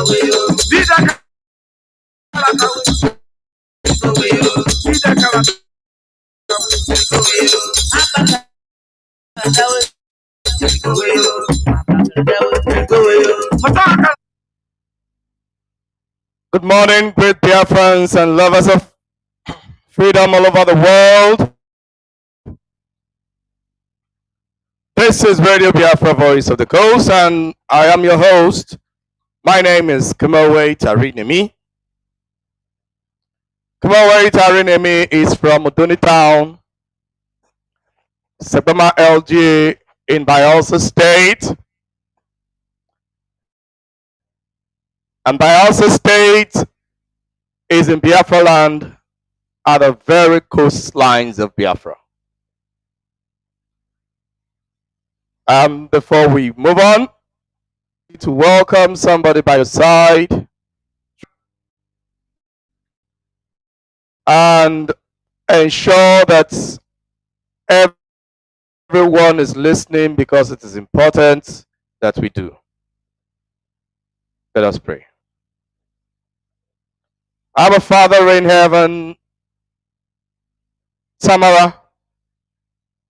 Good morning, great Biafrans and lovers of freedom all over the world. This is Radio Biafra Voice of the Coast, and I am your host. My name is Kumowe Tarinemi. Kumowe Tarinemi is from Uduni Town, Sebama LG in Bayelsa State. And Bayelsa State is in Biafra land at the very coastlines of Biafra. Before we move on, to welcome somebody by your side and ensure that everyone is listening, because it is important that we do. Let us pray. Our Father in heaven, Samara,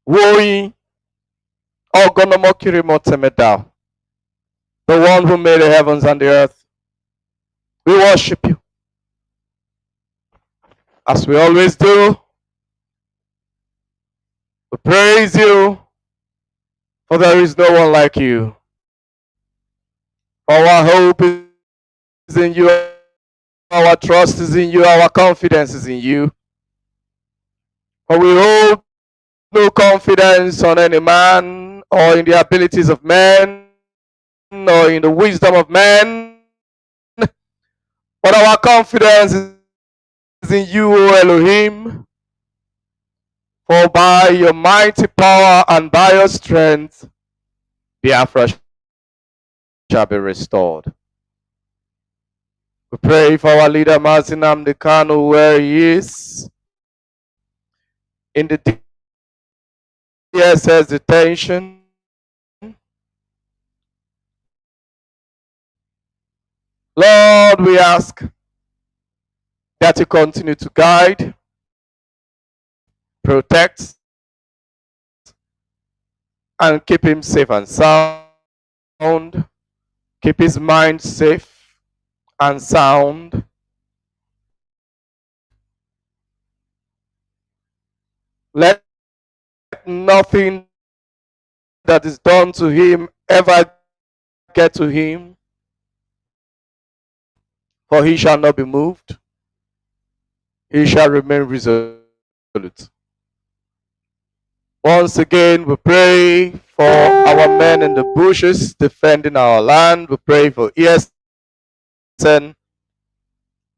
Woi, Ogonomokirimotemedao, the one who made the heavens and the earth, we worship you. As we always do, we praise you, for there is no one like you. Our hope is in you, our trust is in you, our confidence is in you. For we hold no confidence on any man, or in the abilities of men, or in the wisdom of men, but our confidence is in you, O Elohim. For by your mighty power and by your strength, Biafra shall be restored. We pray for our leader, Mazin Nnamdi Kanu, where he is in the DSS detention. Lord, we ask that you continue to guide, protect, and keep him safe and sound. Keep his mind safe and sound. Let nothing that is done to him ever get to him, for he shall not be moved. He shall remain resolute. Once again, we pray for our men in the bushes defending our land. We pray for ESN,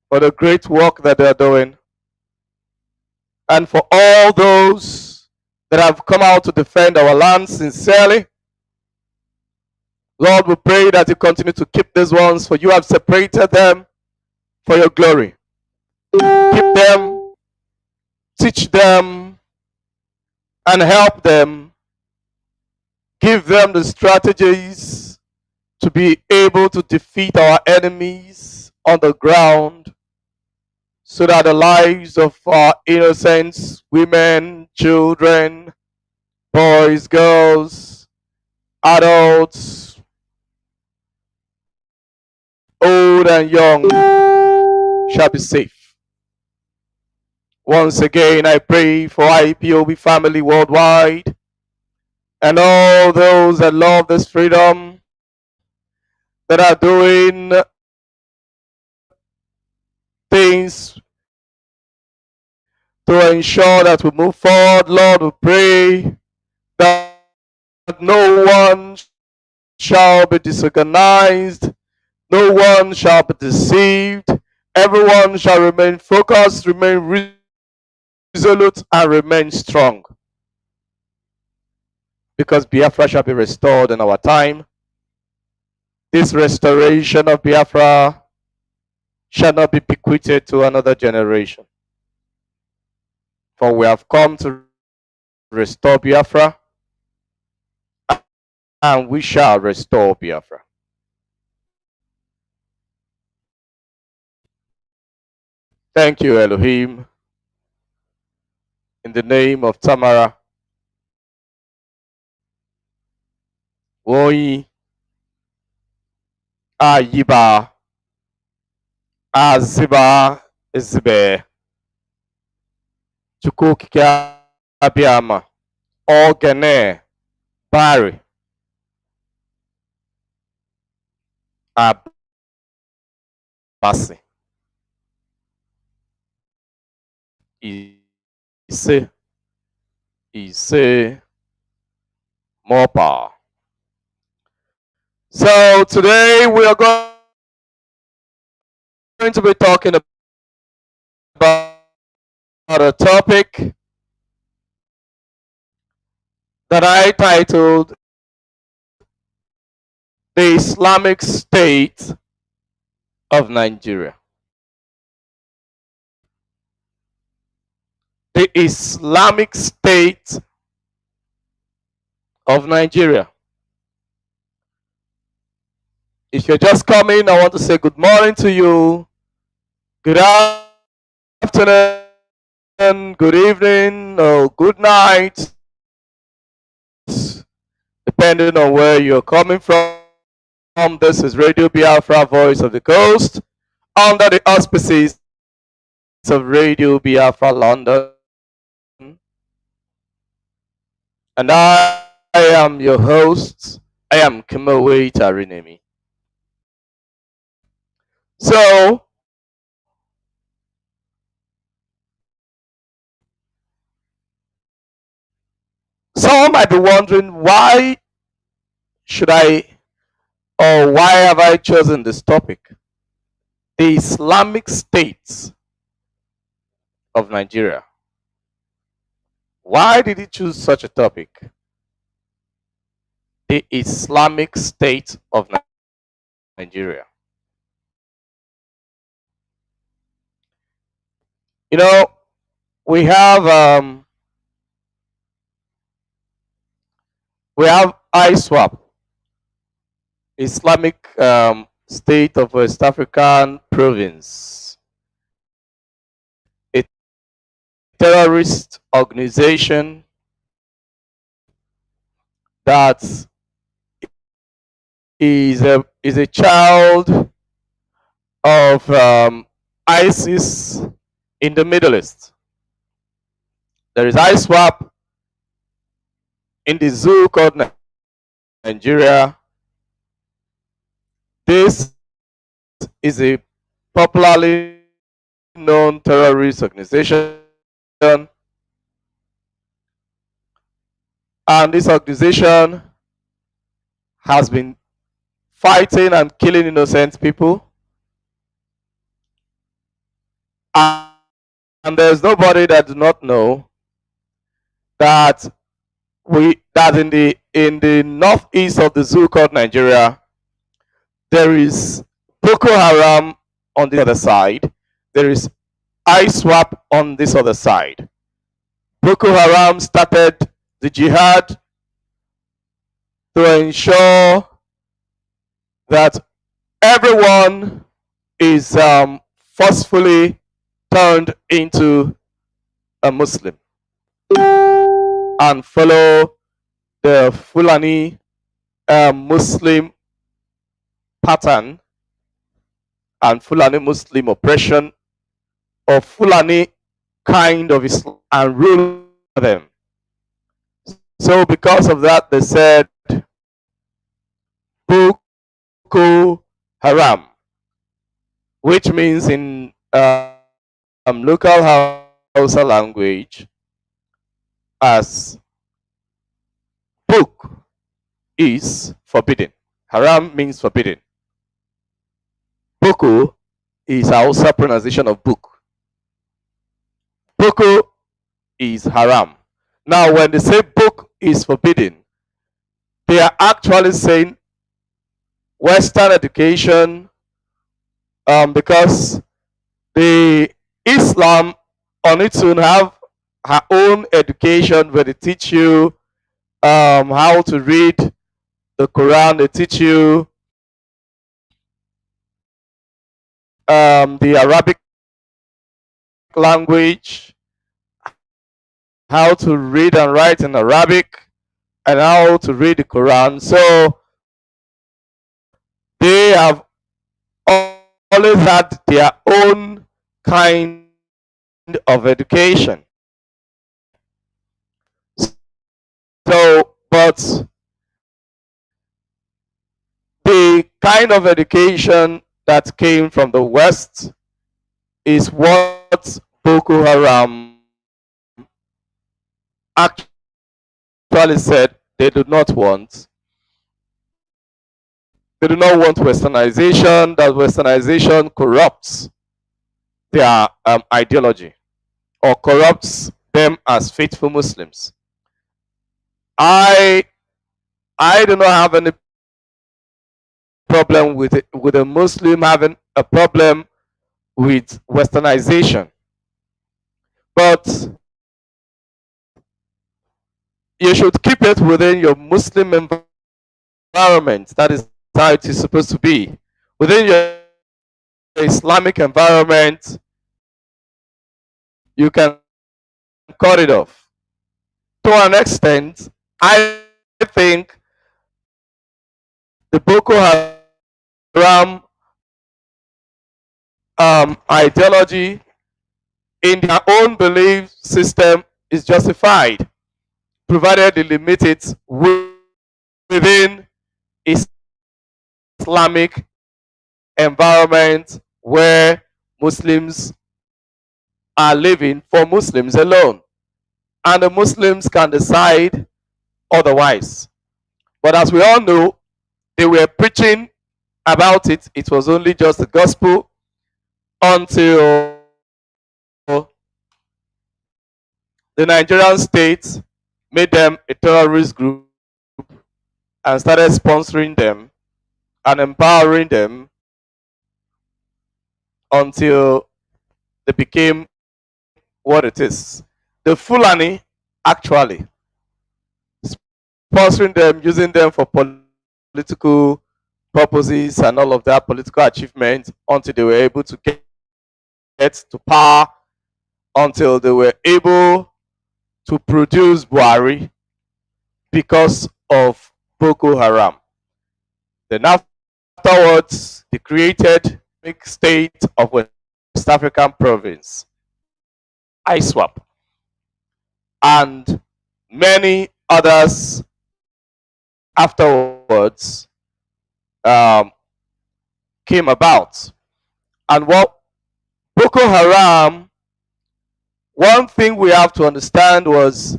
for the great work that they are doing, and for all those that have come out to defend our land sincerely. Lord, we pray that you continue to keep these ones, for you have separated them for your glory. Keep them, teach them, and help them. Give them the strategies to be able to defeat our enemies on the ground, so that the lives of our innocents, women, children, boys, girls, adults, old and young, shall be safe. Once again, I pray for IPOB family worldwide and all those that love this freedom, that are doing things to ensure that we move forward. Lord, we pray that no one shall be disorganized, no one shall be deceived, everyone shall remain focused, remain resolute, and remain strong. Because Biafra shall be restored in our time. This restoration of Biafra shall not be bequeathed to another generation. For we have come to restore Biafra, and we shall restore Biafra. Thank you, Elohim, in the name of Tamara, Woyi, Ayiba, Aziba, Izibe, Chukukike Abiyama, Ogene, Bari, Abasi, Ise, Ise, more power. So today we are going to be talking about a topic that I titled The Islamic State of Nigeria. The Islamic State of Nigeria. If you're just coming, I want to say good morning to you, good afternoon, good evening, or good night, depending on where you're coming from. This is Radio Biafra, Voice of the Coast, under the auspices of Radio Biafra London. And I am your host. I am Kimawe Tarinemi. So, some might be wondering should I why have I chosen this topic? The Islamic States of Nigeria. Why did he choose such a topic? The Islamic State of Nigeria. You know, we have ISWAP, Islamic State of West African Province, a terrorist organization that is a child of ISIS in the Middle East. There is ISWAP in the zoo called Nigeria. This is a popularly known terrorist organization, and this organization has been fighting and killing innocent people. And there's nobody that do not know that in the northeast of the zoo called Nigeria, there is Boko Haram on the other side. There is ISWAP on this other side. Boko Haram started the jihad to ensure that everyone is forcefully turned into a Muslim and follow the Fulani Muslim pattern and Fulani Muslim oppression or Fulani kind of Islam and rule them. So because of that, they said Boko Haram, which means in local Hausa language as book is forbidden. Haram means forbidden. Boko is Hausa pronunciation of book. Boko is haram. Now, when they say book is forbidden, they are actually saying Western education, because the Islam on its own have her own education where they teach you how to read the Quran. They teach you the Arabic language, how to read and write in Arabic, and how to read the Quran. So they have always had their own kind of education. So, but the kind of education that came from the West is what Boko Haram actually said they do not want. They do not want westernization, that westernization corrupts their ideology or corrupts them as faithful Muslims. I I do not have any problem with with a Muslim having a problem with westernization, but you should keep it within your Muslim environment. That is how it is supposed to be. Within your Islamic environment, you can cut it off. To an extent, I think the Boko Haram ideology in their own belief system is justified, provided they limit it within Islamic environment where Muslims are living for Muslims alone. And the Muslims can decide otherwise. But as we all know, they were preaching about it. It was only just the gospel until the Nigerian state made them a terrorist group and started sponsoring them and empowering them until they became what it is. The Fulani actually sponsoring them, using them for political purposes and all of that political achievements until they were able to get to power, until they were able to produce Buhari because of Boko Haram. Then afterwards, they created a state of West African province, ISWAP, and many others afterwards um, came about. And what Boko Haram, one thing we have to understand was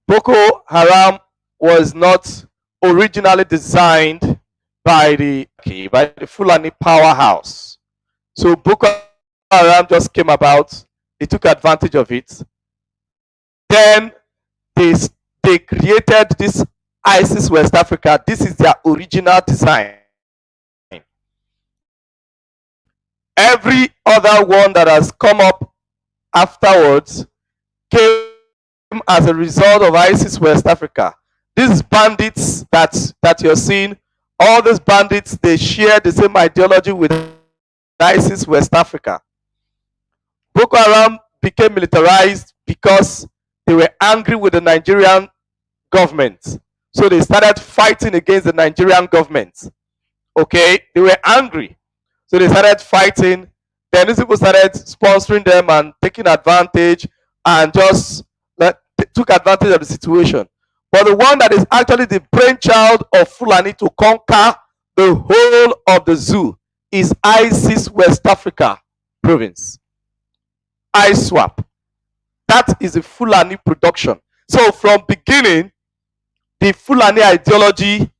Boko Haram was not originally designed by the Fulani powerhouse. So Boko Haram just came about, they took advantage of it. Then they, they created this ISIS West Africa. This is their original design. Every other one that has come up afterwards came as a result of ISIS West Africa. These bandits that you're seeing, all these bandits, they share the same ideology with ISIS West Africa. Boko Haram became militarized because they were angry with the Nigerian government. So they started fighting against the Nigerian government. Okay, they were angry. So they started fighting. Then these people started sponsoring them and taking advantage and just took advantage of the situation. But the one that is actually the brainchild of Fulani to conquer the whole of the zoo is ISIS West Africa province. ISWAP. That is a Fulani production. So from beginning, the Fulani ideology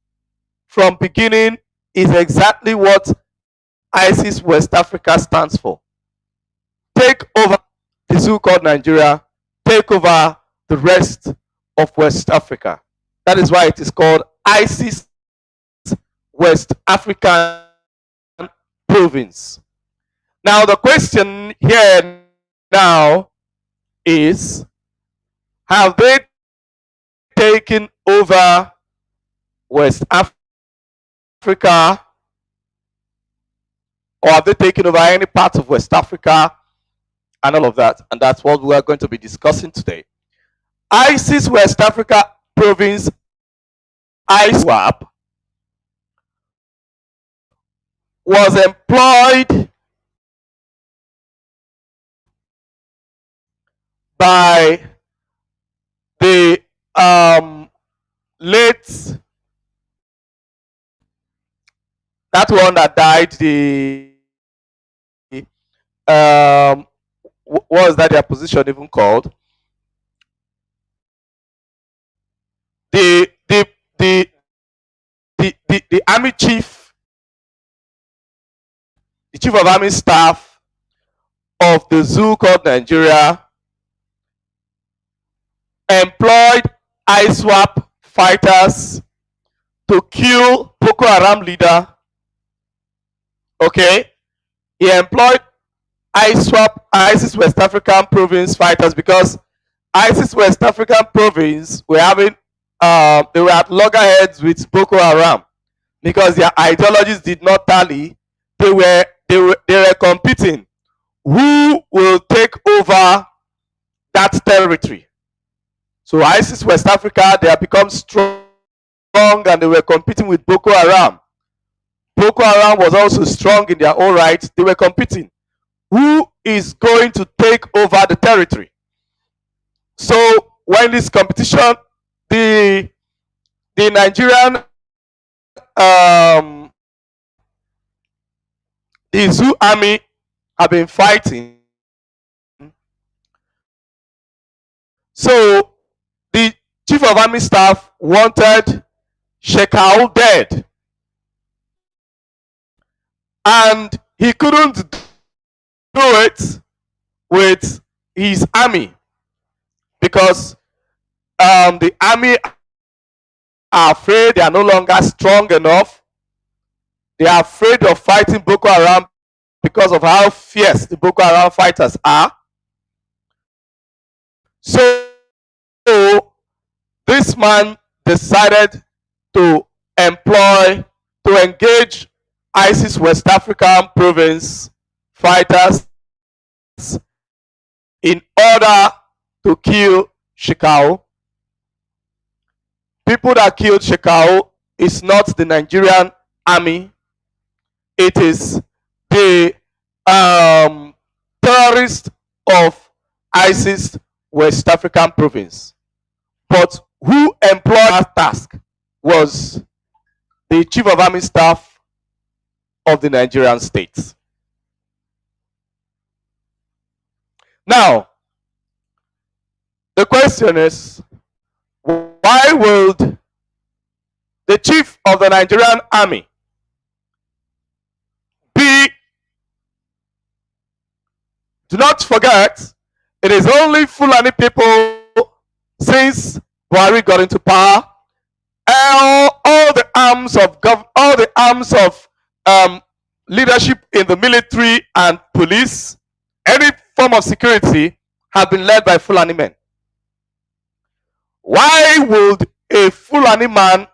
from beginning is exactly what ISIS West Africa stands for. Take over the zoo called Nigeria, take over the rest of West Africa. That is why it is called ISIS West African province. Now the question here now is, have they taken over West Africa, or have they taken over any part of West Africa? and all of that. And that's what we are going to be discussing today. ISIS West Africa Province ISWAP was employed by the late, that one that died, the what was that their position even called? The the the the army chief, the chief of army staff of the zoo called Nigeria, employed ISWAP fighters to kill Boko Haram leader. Okay, he employed ISWAP, ISIS West African Province fighters, because ISIS West African Province were having they were at loggerheads with Boko Haram because their ideologies did not tally. They were competing. Who will take over that territory? So ISIS West Africa, they have become strong and they were competing with Boko Haram. Boko Haram was also strong in their own right. They were competing. Who is going to take over the territory? So when this competition, the Nigerian the zoo army have been fighting. So the chief of army staff wanted Shekau dead, and he couldn't do it with his army because the army are afraid they are no longer strong enough. They are afraid of fighting Boko Haram because of how fierce the Boko Haram fighters are. So this man decided to engage ISIS West African Province fighters in order to kill Shekau. People that killed Shekau is not the Nigerian army. It is the terrorists of ISIS West African Province. But who employed that task was the chief of army staff of the Nigerian state. Now, the question is, why would the chief of the Nigerian army be? Do not forget, it is only Fulani people since Buhari got into power. All the arms of leadership in the military and police, any form of security, have been led by Fulani men. Why would a Fulani man,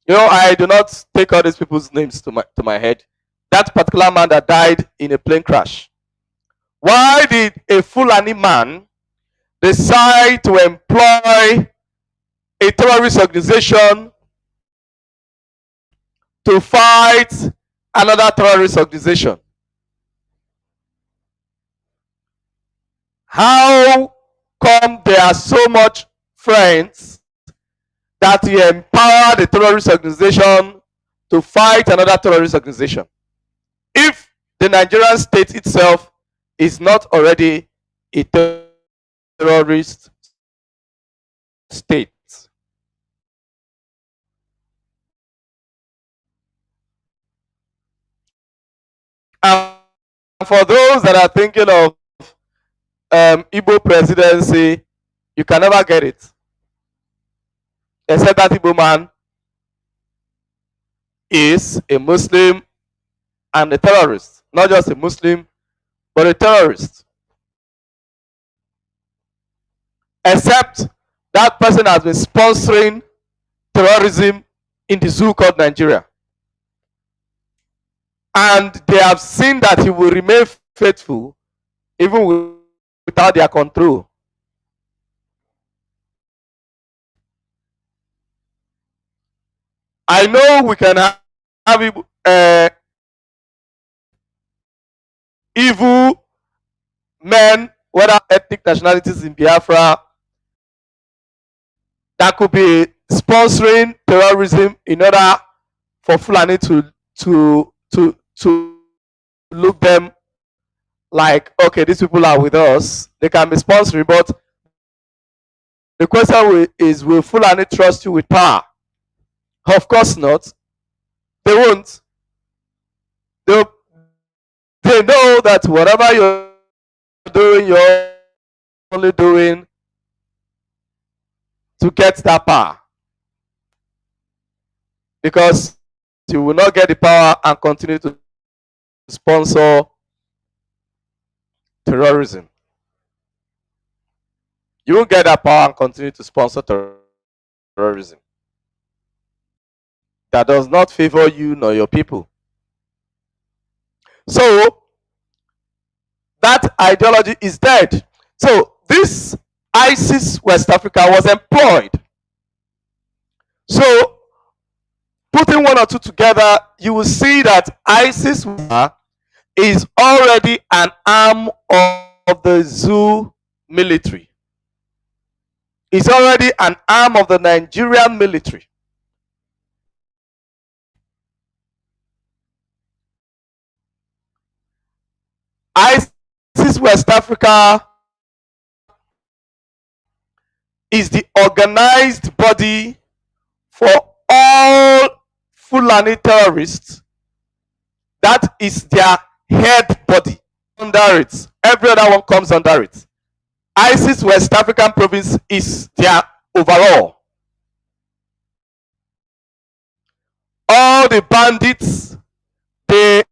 I do not take all these people's names to my head, that particular man that died in a plane crash, why did a Fulani man decide to employ a terrorist organization to fight another terrorist organization? How come there are so much friends that he empowered a terrorist organization to fight another terrorist organization, if the Nigerian state itself is not already a terrorist state? And for those that are thinking of Igbo presidency, you can never get it, except that Igbo man is a Muslim and a terrorist. Not just a Muslim, but a terrorist. Except that person has been sponsoring terrorism in the zoo called Nigeria. And they have seen that he will remain faithful even without their control. I know we can have evil men, whether ethnic nationalities in Biafra, that could be sponsoring terrorism in order for Fulani to look them like, okay, these people are with us. They can be sponsoring, but the question is, will Fulani trust you with power? Of course not. They won't. They, they know that whatever you're doing, you're only doing to get that power. Because you will not get the power and continue to sponsor terrorism. You won't get that power and continue to sponsor terrorism. That does not favor you nor your people. So that ideology is dead. So this ISIS West Africa was employed. So putting one or two together, you will see that ISIS is already an arm of the Zoo military. It's already an arm of the Nigerian military. ISIS West Africa is the organized body for all Fulani terrorists. That is their head body. Under it, every other one comes under it. ISIS West African province is their overall. All the bandits, they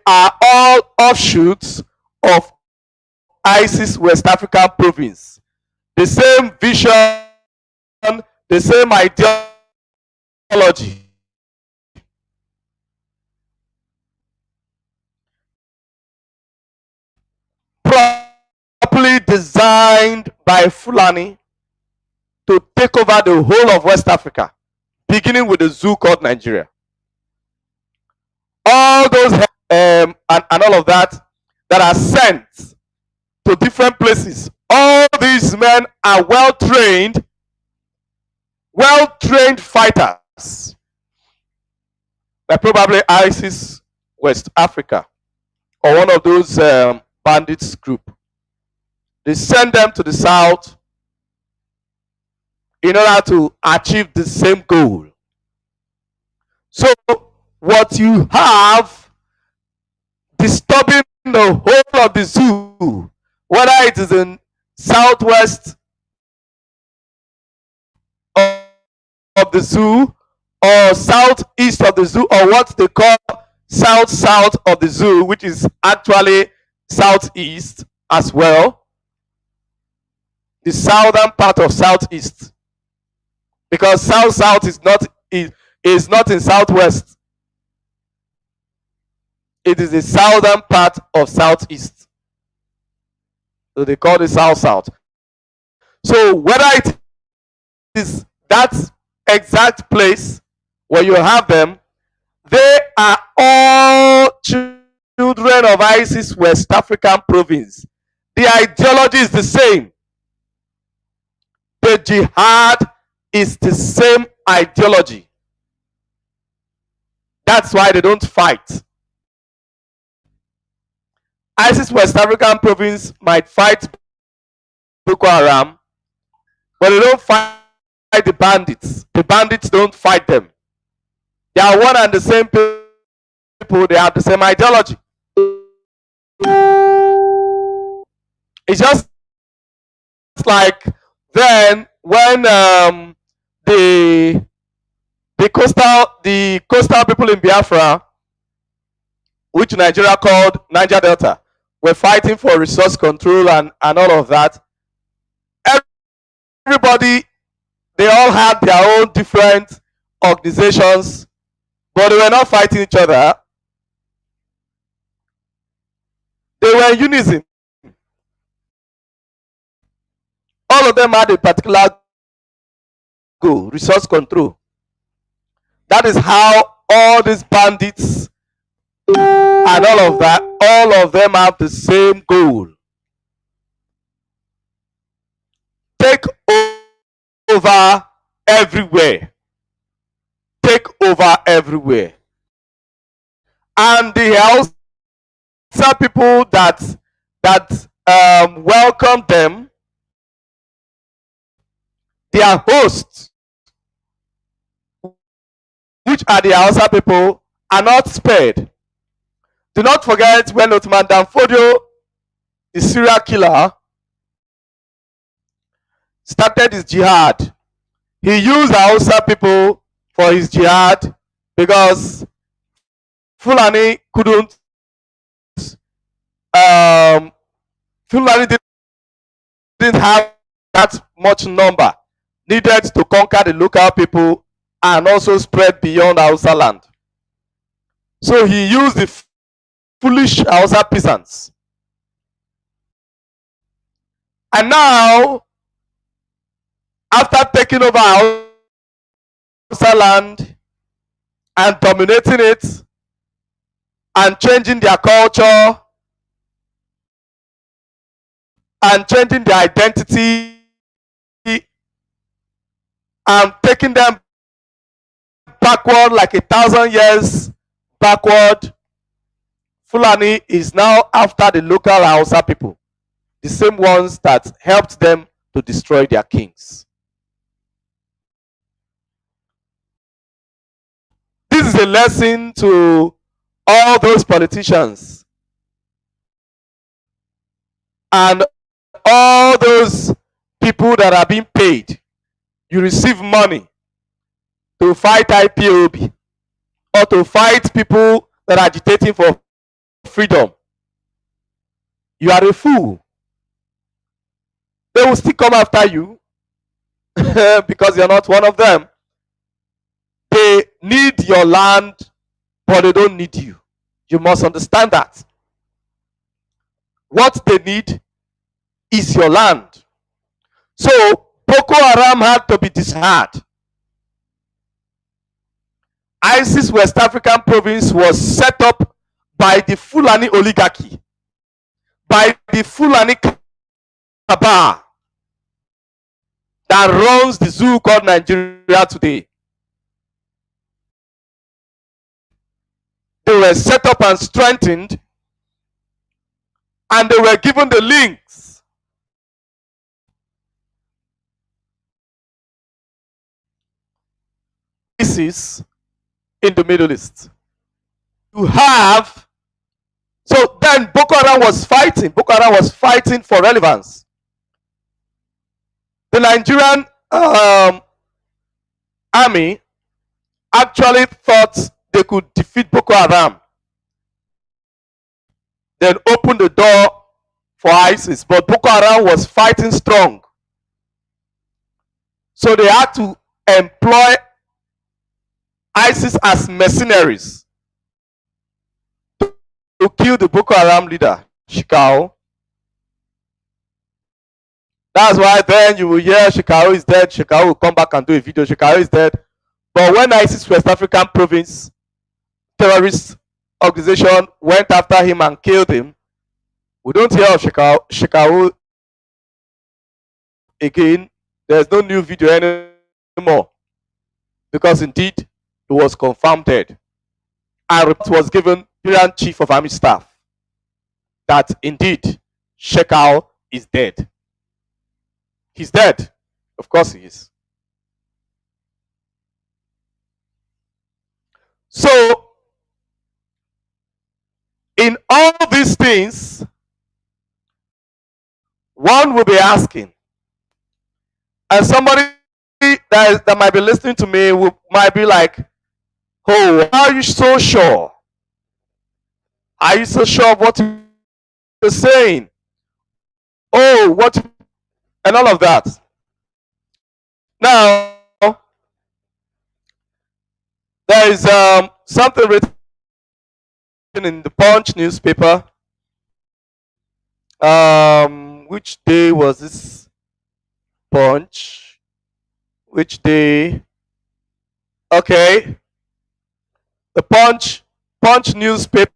are all offshoots of ISIS West African province. The same vision, the same ideology. Properly designed by Fulani to take over the whole of West Africa, beginning with the zoo called Nigeria. All those and all of that are sent to different places. All these men are well-trained fighters. They're probably ISIS West Africa or one of those bandits group. They send them to the south in order to achieve the same goal. So what you have disturbing the whole of the zoo, whether it is in southwest of the zoo or southeast of the zoo, or what they call south of the zoo, which is actually southeast as well, the southern part of southeast, because south is not in southwest. It is the southern part of southeast, so they call it south. So whether it is that exact place where you have them, they are all children of ISIS West African province. The ideology is the same. The jihad is the same ideology. That's why they don't fight. ISIS West African province might fight Boko Haram, but they don't fight the bandits. The bandits don't fight them. They are one and the same people. They have the same ideology. It's just like then when the coastal people in Biafra, which Nigeria called Niger Delta, were fighting for resource control and all of that. Everybody, they all had their own different organizations, but they were not fighting each other. They were in unison. All of them had a particular goal: resource control. That is how all these bandits and all of that, all of them have the same goal: take over everywhere. Take over everywhere. And the Hausa people that welcomed them, their hosts, which are the Hausa people, are not spared. Do not forget when Ottoman Danfodio, the serial killer, started his jihad. He used Hausa people for his jihad because Fulani couldn't. Fulani didn't have that much number needed to conquer the local people and also spread beyond Hausa land. So he used the foolish Hausa peasants. And now, after taking over Hausa land and dominating it and changing their culture and changing their identity and taking them backward like 1,000 years backward, Fulani is now after the local Hausa people, the same ones that helped them to destroy their kings. This is a lesson to all those politicians and all those people that are being paid. You receive money to fight IPOB or to fight people that are agitating for freedom. You are a fool. They will still come after you because you're not one of them. They need your land, but they don't need you. You must understand that. What they need is your land. So Boko Haram had to be disheartened. ISIS West African province was set up by the Fulani oligarchy, by the Fulani cabal that runs the zoo called Nigeria today. They were set up and strengthened, and they were given the links ISIS in the Middle East. You have, so then Boko Haram was fighting. Boko Haram was fighting for relevance. The Nigerian army actually thought they could defeat Boko Haram, then open the door for ISIS. But Boko Haram was fighting strong. So they had to employ ISIS as mercenaries to kill the Boko Haram leader, Shekau. That's why then you will hear Shekau is dead. Shekau will come back and do a video. Shekau is dead. But when ISIS West African province terrorist organization went after him and killed him, we don't hear of Shekau again. There's no new video anymore because indeed it was confirmed dead. And report was given Iran Chief of Army Staff that indeed Shekau is dead. He's dead. Of course he is. So, in all these things, one will be asking, and somebody that might be listening to me might be like, oh, are you so sure? Are you so sure of what you're saying? Oh, what, and all of that. Now, there is something written in the Punch newspaper Which day was this punch? Which day? Okay, the Punch newspaper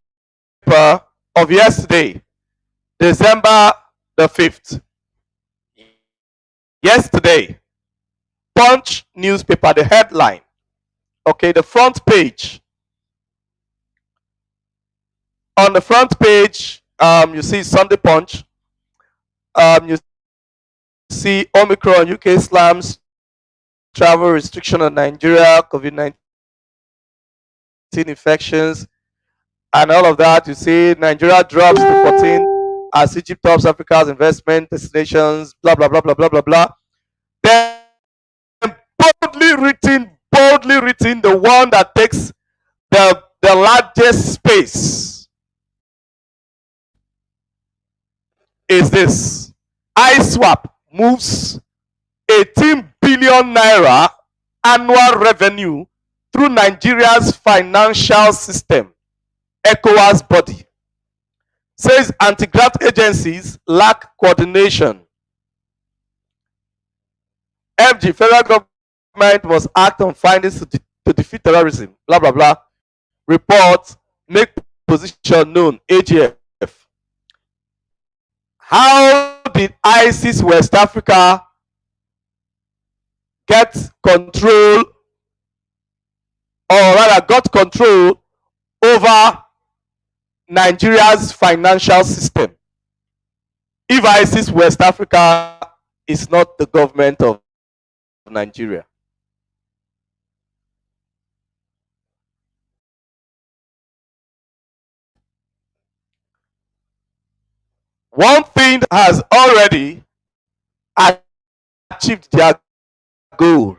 of yesterday, December the 5th. Yesterday, Punch newspaper, the headline. Okay, the front page. On the front page, you see Sunday Punch. You see Omicron, UK slams travel restriction on Nigeria, COVID-19 infections, and all of that. You see Nigeria drops to 14 as Egypt tops Africa's investment destinations, blah, blah, blah, blah, blah, blah, blah. Then boldly written, the one that takes the largest space is this. ISWAP moves 18 billion naira annual revenue through Nigeria's financial system, ECOWAS body. Says anti-graft agencies lack coordination. FG, federal government must act on findings to defeat terrorism, blah, blah, blah. Report, make position known, AGF. How did ISIS West Africa get control, or rather got control over Nigeria's financial system if ISIS West Africa is not the government of Nigeria? One thing has already achieved their goal.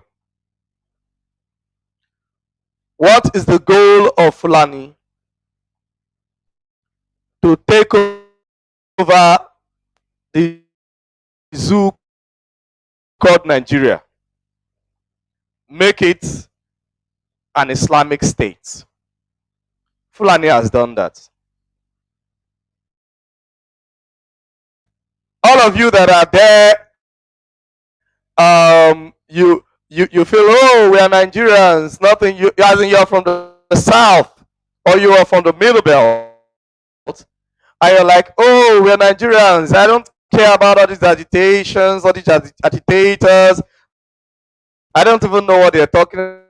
What is the goal of Fulani? To take over the zoo called Nigeria. Make it an Islamic state. Fulani has done that. All of you that are there, you feel, oh, we are Nigerians. Nothing. As in you're from the south, or you are from the middle belt, and you're like, oh, we are Nigerians. I don't care about all these agitations, all these agitators. I don't even know what they're talking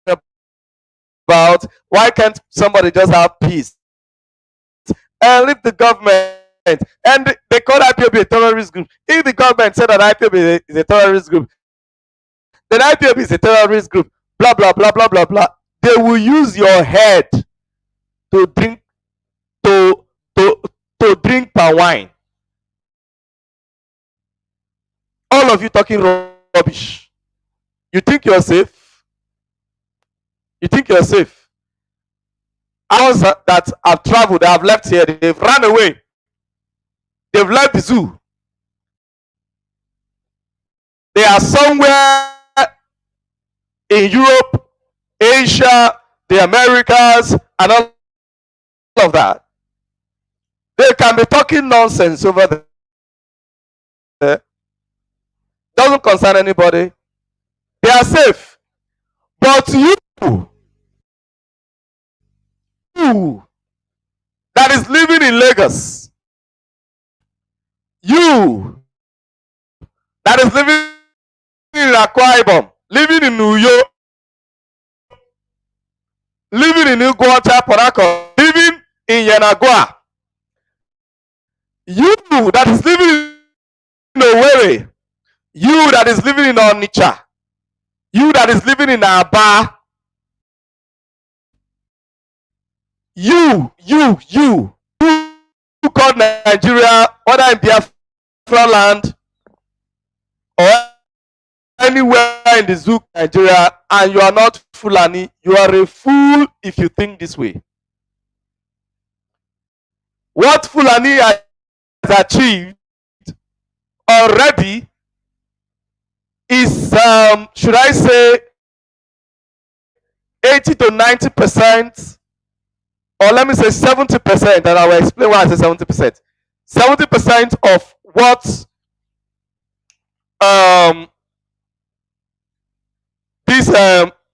about. Why can't somebody just have peace and leave the government? And they call IPOB a terrorist group. If the government said that IPOB is a terrorist group, then IPOB is a terrorist group. Blah blah blah blah blah blah. They will use your head to drink to drink palm wine. All of you talking rubbish. You think you're safe? You think you're safe? Ours that have traveled, they have left here, they've run away. They've left the zoo. They are somewhere in Europe, Asia, the Americas, and all of that. They can be talking nonsense over there. Doesn't concern anybody. They are safe. But you that is living in Lagos, you that is living in Akwa Ibom, living in New York, living in Iguacha, Port Harcourt, living in Yanagua, you that is living in Owerri, you that is living in Onitsha, you that is living in Aba, you called Nigeria, whether in Biafra land or anywhere in the zoo Nigeria, and you are not Fulani, you are a fool if you think this way. What Fulani has achieved already is, should I say, 80 to 90%, or let me say 70%, and I will explain why I say 70%. 70% of what this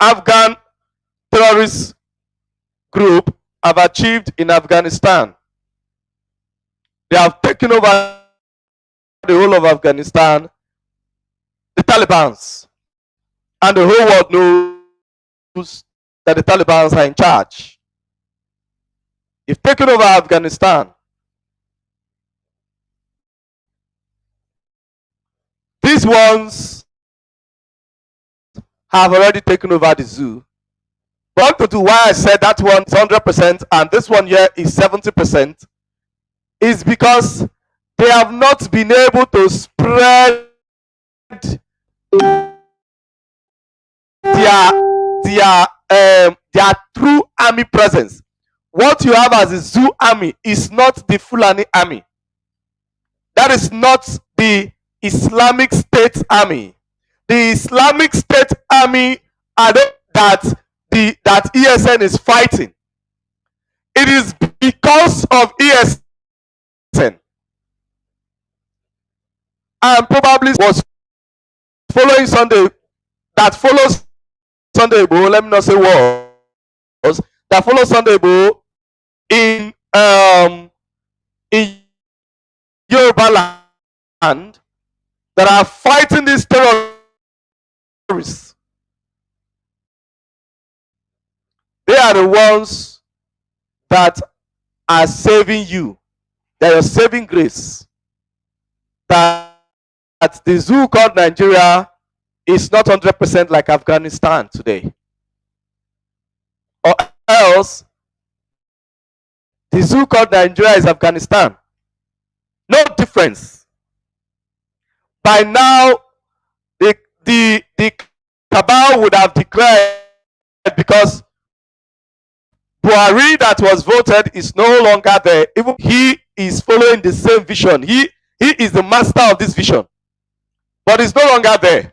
Afghan terrorist group have achieved in Afghanistan. They have taken over the whole of Afghanistan, the Taliban's, and the whole world knows that the Taliban's are in charge. They've taken over Afghanistan. These ones have already taken over the zoo. But to why I said that one is 100% and this one here is 70% is because they have not been able to spread their true army presence. What you have as a zoo army is not the Fulani army. That is not the Islamic State army. The Islamic State army are that ESN is fighting. It is because of ESN and probably was following Sunday that follows Sunday Igboho, let me not say was, that follows Sunday Igboho in Yoruba land that are fighting these terrorists. They are the ones that are saving you. They are saving grace. That the zoo called Nigeria is not 100% like Afghanistan today. Or else, the zoo called Nigeria is Afghanistan. No difference. By now, the cabal would have declared, because Buhari that was voted is no longer there. Even he is following the same vision. He is the master of this vision. But he's no longer there.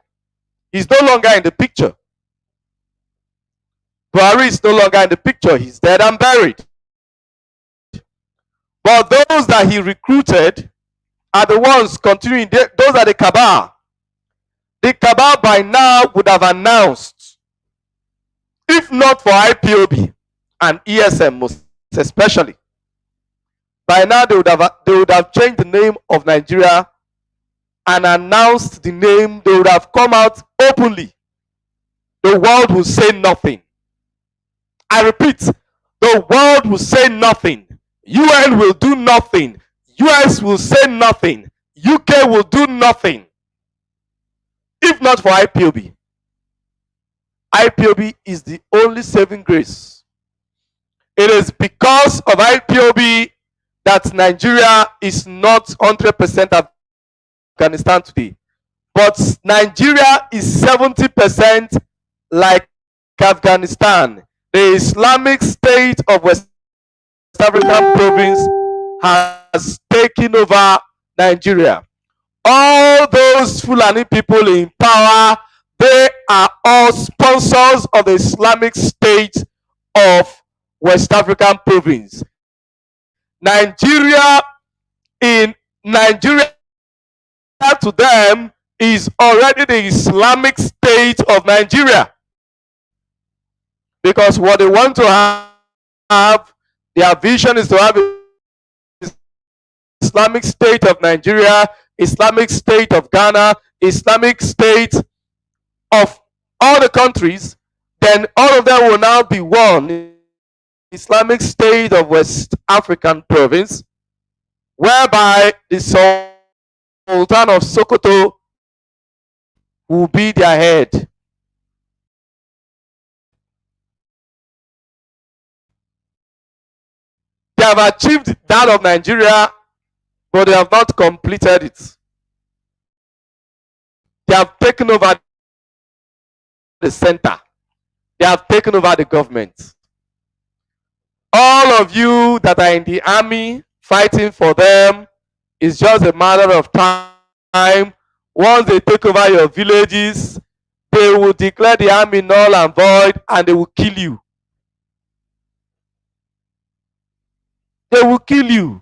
He's no longer in the picture. Buhari is no longer in the picture. He's dead and buried. But those that he recruited are the ones continuing. Those are the cabal. The cabal by now would have announced, if not for IPOB and ESM most especially, by now they would have changed the name of Nigeria and announced the name. They would have come out openly. The world will say nothing. I repeat, the world will say nothing. UN will do nothing. US will say nothing. UK will do nothing. If not for IPOB. IPOB is the only saving grace. It is because of IPOB that Nigeria is not 100% Afghanistan today. But Nigeria is 70% like Afghanistan. The Islamic State of West African province has taken over Nigeria. All those Fulani people in power, they are all sponsors of the Islamic State of West African province. Nigeria to them is already the Islamic State of Nigeria. Because what they want to have, their vision is to have Islamic State of Nigeria, Islamic State of Ghana, Islamic State of all the countries. Then all of them will now be one Islamic State of West African province, whereby the Sultan of Sokoto will be their head. They have achieved that of Nigeria, but they have not completed it. They have taken over the center. They have taken over the government. All of you that are in the army fighting for them, it's just a matter of time. Once they take over your villages, they will declare the army null and void and they will kill you. They will kill you.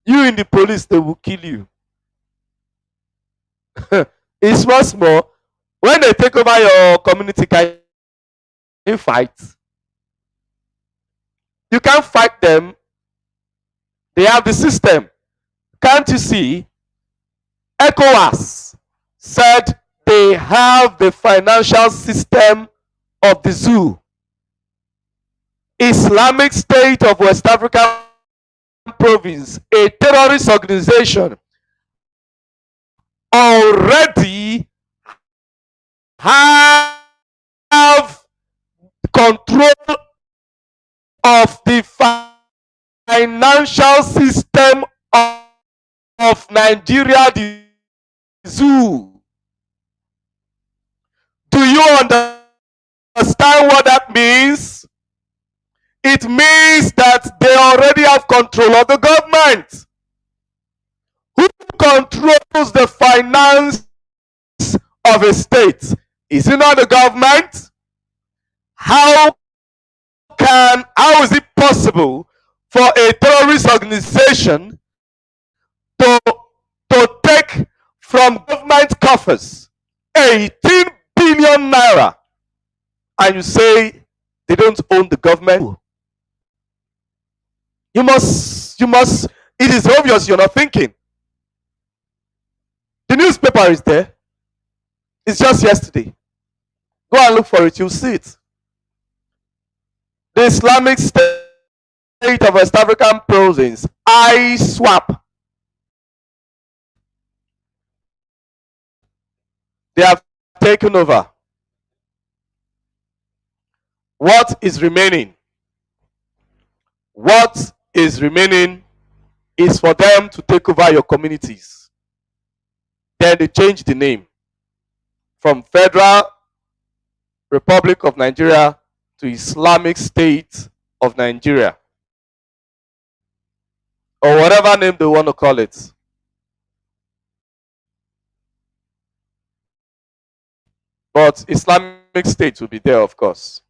You in the police, they will kill you. It's once more. When they take over your community, can you fight? You can't fight them. They have the system. Can't you see? ECOWAS said they have the financial system of the zoo. Islamic State of West African Province, a terrorist organization, already have control of the financial system of Nigeria, the zoo. Do you understand what that means? It means that they already have control of the government. Who controls the finance of a state? Is it not the government? How is it possible for a terrorist organization to take from government coffers 18 billion naira and you say they don't own the government? You must, it is obvious you're not thinking. The newspaper is there. It's just yesterday. Go and look for it, you'll see it. The Islamic State of West African Province, ISWAP. They have taken over. What is remaining? What is remaining is for them to take over your communities. Then they change the name from Federal Republic of Nigeria to Islamic State of Nigeria, or whatever name they want to call it. But Islamic State will be there, of course.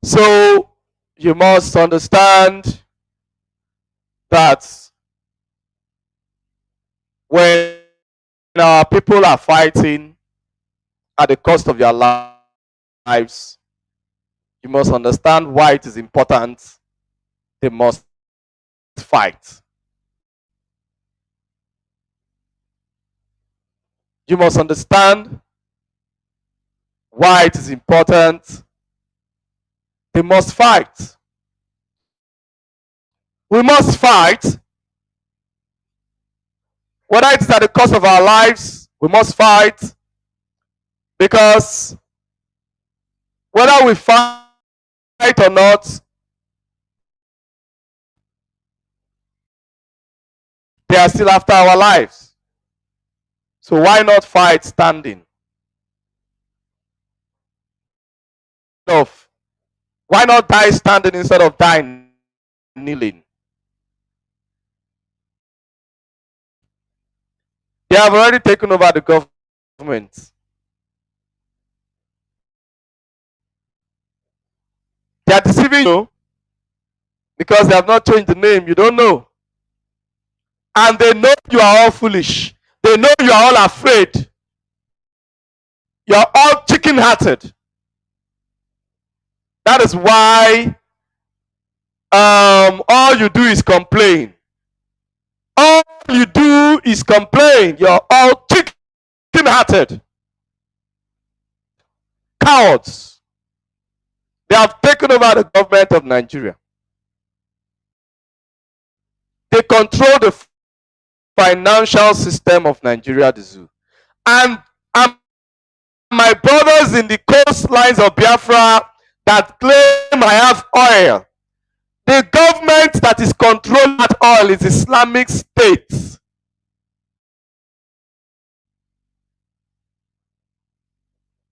So you must understand that when our people are fighting at the cost of their lives, you must understand why it is important they must fight. You must understand why it is important they must fight. We must fight. Whether it is at the cost of our lives, we must fight. Because whether we fight or not, they are still after our lives. So why not fight standing? Why not die standing instead of dying kneeling? They have already taken over the government. They are deceiving you because they have not changed the name. You don't know. And they know you are all foolish. They know you are all afraid. You are all chicken-hearted. That is why all you do is complain. All you do is complain. You're all chicken-hearted. Cowards. They have taken over the government of Nigeria. They control the financial system of Nigeria, the zoo. And my brothers in the coastlines of Biafra that claim I have oil, the government that is controlling that oil is Islamic State.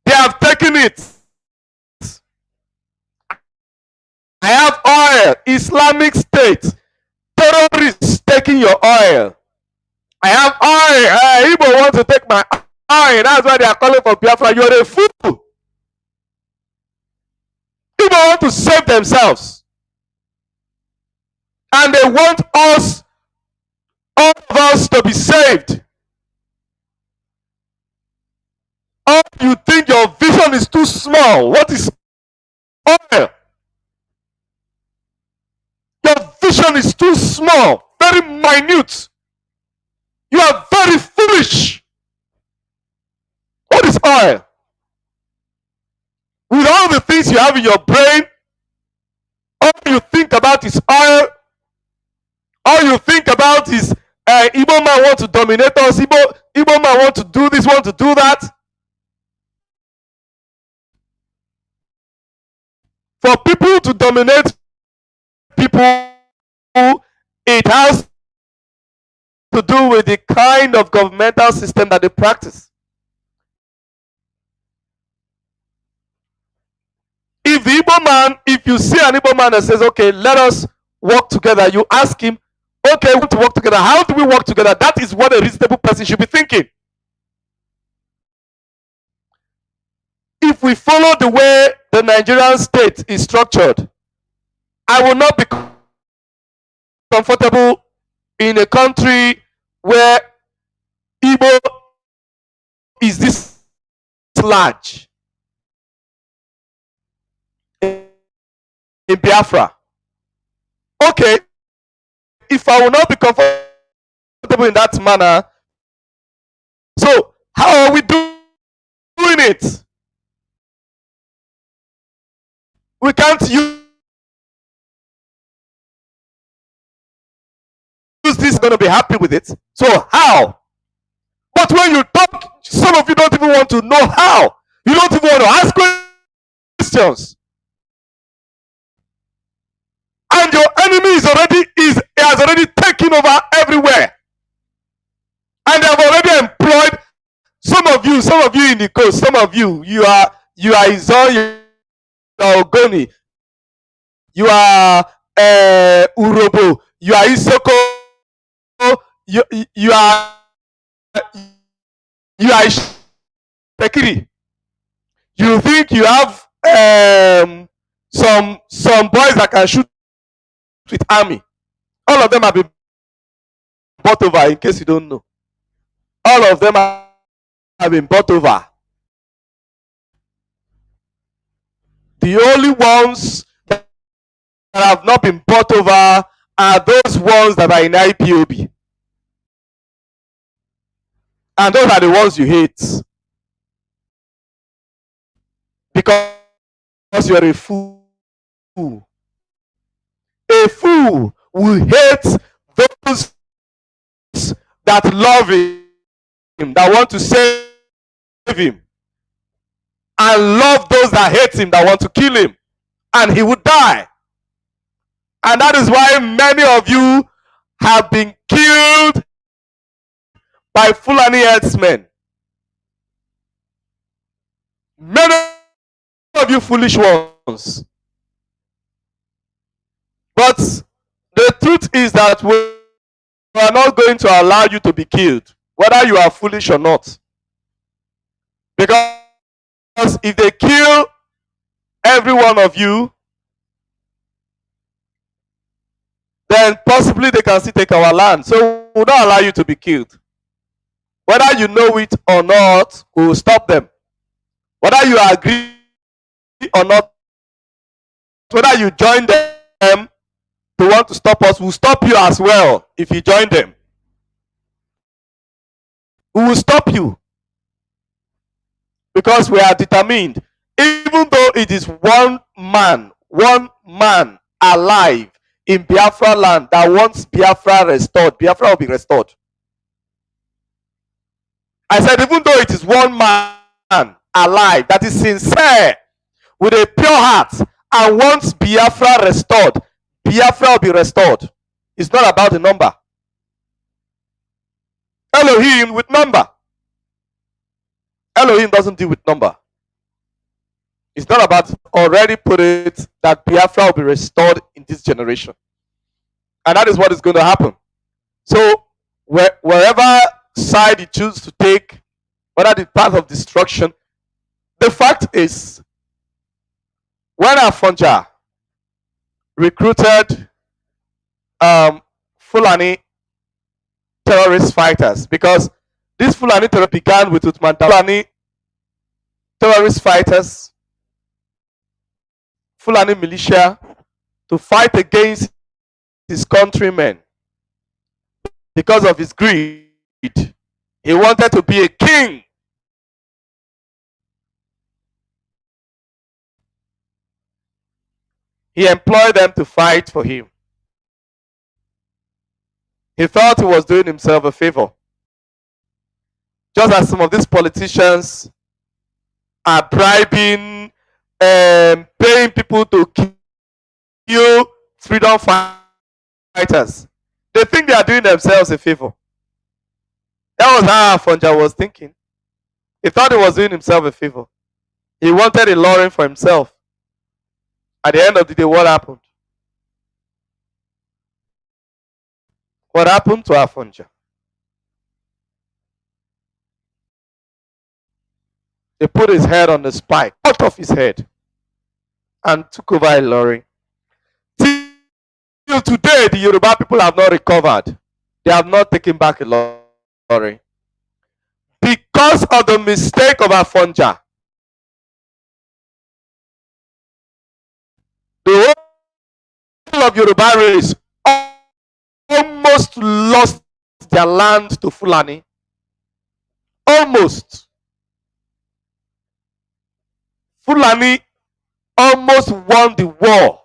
They have taken it. I have oil. Islamic State. Terrorists taking your oil. I have oil. Igbo want to take my oil. That's why they are calling for Biafra. You're a fool. Igbo want to save themselves. And they want us, all of us, to be saved. Or you think your vision is too small. What is oil? Your vision is too small, very minute. You are very foolish. What is oil? With all the things you have in your brain, all you think about is oil. All you think about is Igbo man want to dominate us. Igbo man want to do this, want to do that. For people to dominate people, it has to do with the kind of governmental system that they practice. If the Igbo man, if you see an Igbo man that says, okay, let us work together, you ask him, okay, we want to work together. How do we work together? That is what a reasonable person should be thinking. If we follow the way the Nigerian state is structured, I will not be comfortable in a country where Igbo is this large. In Biafra. Okay, if I will not be comfortable in that manner, so how are we doing it? We can't use this, going to be happy with it. So how? But when you talk, some of you don't even want to know how. You don't even want to ask questions. And your enemy has already taken over everywhere. And they have already employed some of you in the coast, some of you are Izon, you are Ogoni, you are Urobo, you are Isoko, you are Tekiri. You think you have some boys that can shoot with army. All of them have been bought over, in case you don't know. All of them have been bought over. The only ones that have not been bought over are those ones that are in IPOB. And those are the ones you hate. Because you're a fool. A fool will hate those that love him, that want to save him, and love those that hate him, that want to kill him, and he would die. And that is why many of you have been killed by Fulani herdsmen. Many of you foolish ones. But the truth is that we are not going to allow you to be killed, whether you are foolish or not. Because if they kill every one of you, then possibly they can still take our land. So we will not allow you to be killed. Whether you know it or not, we will stop them. Whether you agree or not, whether you join them to want to stop us, we'll stop you as well if you join them. We will stop you. Because we are determined. Even though it is one man alive in Biafra land that wants Biafra restored, Biafra will be restored. I said, even though it is one man alive that is sincere with a pure heart and wants Biafra restored, Biafra will be restored. It's not about the number. Elohim with number. Elohim doesn't deal with number. It's not about, already put it that Biafra will be restored in this generation. And that is what is going to happen. So wherever side you choose to take, whether the path of destruction, the fact is, when Afonja recruited Fulani terrorist fighters, because this Fulani terror began with Uthman Fulani terrorist fighters, Fulani militia, to fight against his countrymen because of his greed. He wanted to be a king. He employed them to fight for him. He thought he was doing himself a favor. Just as some of these politicians are bribing and paying people to kill freedom fighters, they think they are doing themselves a favor. That was how Afonja was thinking. He thought he was doing himself a favor. He wanted a laurel for himself. At the end of the day, what happened? What happened to Afonja? They put his head on the spike, cut off his head, and took over a lorry. Till today, the Yoruba people have not recovered. They have not taken back a lorry. Because of the mistake of Afonja, the whole of Yoruba race almost lost their land to Fulani. Almost. Fulani almost won the war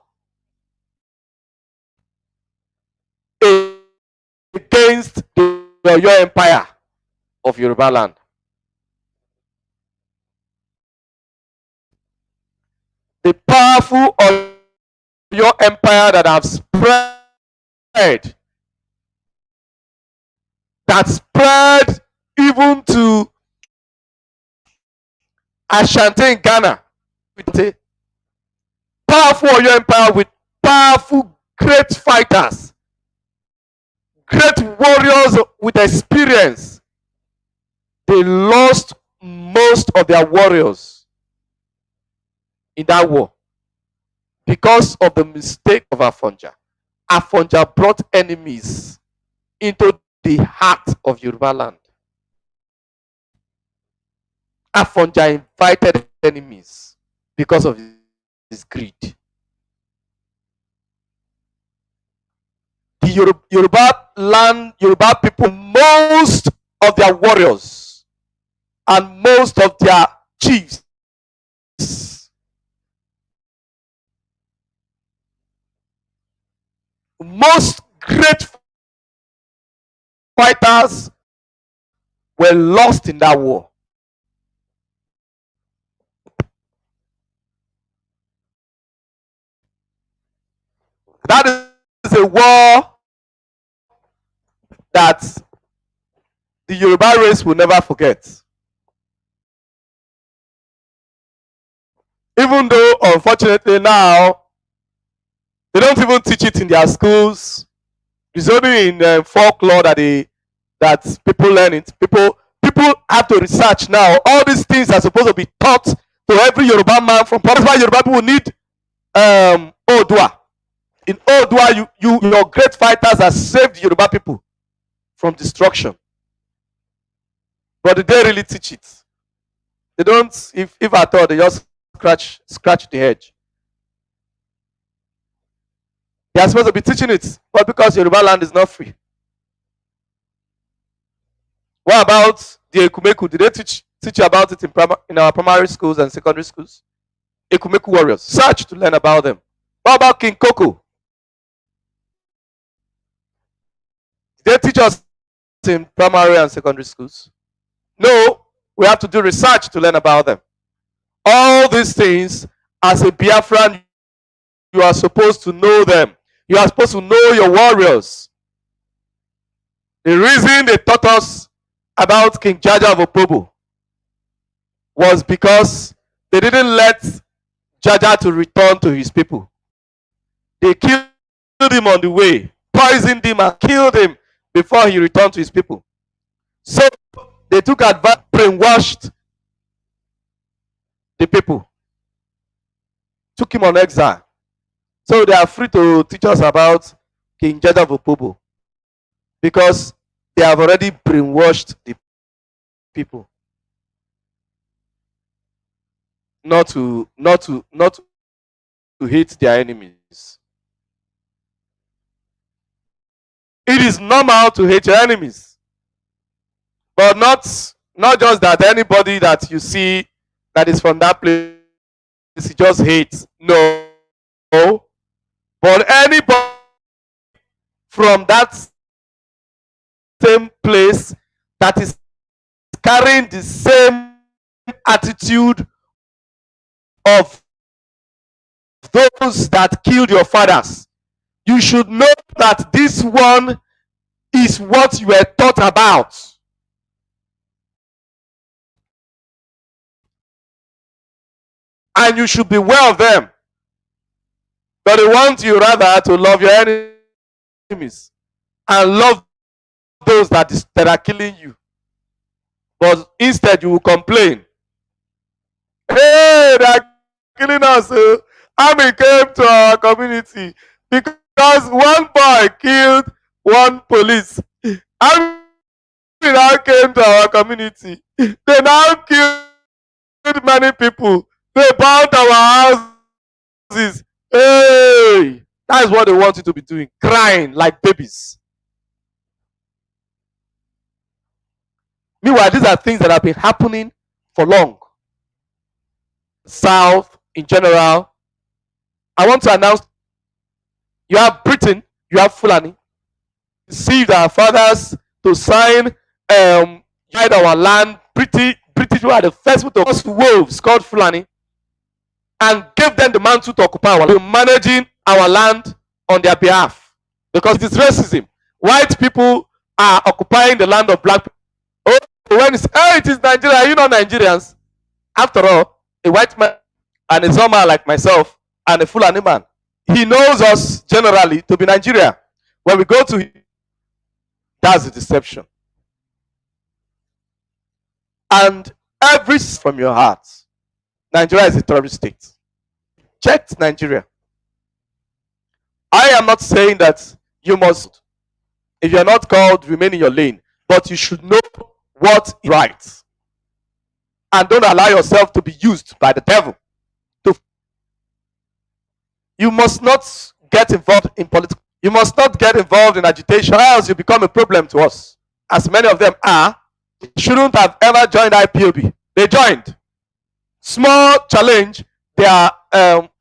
against the Oyo Empire of Yoruba land. The powerful Oyo Empire that have spread, that spread even to Ashanti in Ghana. Powerful Oyo Empire with powerful, great fighters, great warriors with experience. They lost most of their warriors in that war because of the mistake of Afonja. Afonja brought enemies into the heart of Yoruba land. Afonja invited enemies because of his greed. The Yoruba land, Yoruba people, most of their warriors and most of their chiefs most great fighters were lost in that war. That is a war that the Yoruba race will never forget. Even though, unfortunately, now they don't even teach it in their schools. It's only in folklore that people learn it. People have to research now. All these things are supposed to be taught to every Yoruba man. From that's why Yoruba people need Odua. In Odua, your great fighters have saved Yoruba people from destruction. But did they really teach it? They don't. If at all, they just scratch the edge. They are supposed to be teaching it, but because Yoruba land is not free. What about the Ekumeku? Did they teach you about it in our primary schools and secondary schools? Ekumeku warriors. Search to learn about them. What about King Koko? Did they teach us in primary and secondary schools? No, we have to do research to learn about them. All these things, as a Biafran, you are supposed to know them. You are supposed to know your warriors. The reason they taught us about King Jaja of Opobo was because they didn't let Jaja to return to his people. They killed him on the way, poisoned him and killed him before he returned to his people. So they took advantage, brainwashed the people, took him on exile. So they are free to teach us about King Jeddah of Opobo, because they have already brainwashed the people not to hate their enemies. It is normal to hate your enemies, but not just that anybody that you see that is from that place you just hate. No, but anybody from that same place that is carrying the same attitude of those that killed your fathers, you should know that this one is what you were taught about. And you should be aware of them. But they want you rather to love your enemies and love those that are killing you. But instead, you will complain. Hey, they are killing us. Army came to our community because one boy killed one police. Army now came to our community. They now killed many people. They burned our houses. Hey, that is what they want you to be doing, crying like babies. Meanwhile, these are things that have been happening for long. South in general. I want to announce you have Britain, you have Fulani. Received our fathers to sign guide our land. British were the first people to cross wolves called Fulani and gave them the mantle to occupy our land, managing our land on their behalf. Because it is racism. White people are occupying the land of black people. Oh, when it's, oh, it is Nigeria, you know Nigerians. After all, a white man and a Zoma like myself and a Fulani man, he knows us generally to be Nigeria. When we go to, that's a deception. And every from your heart, Nigeria is a terrorist state. Check Nigeria. I am not saying that you must, if you're not called, remain in your lane, but you should know what is right. And don't allow yourself to be used by the devil. You must not get involved in politics. You must not get involved in agitation, or else you become a problem to us. As many of them are, shouldn't have ever joined IPOB. They joined. Small challenge, they are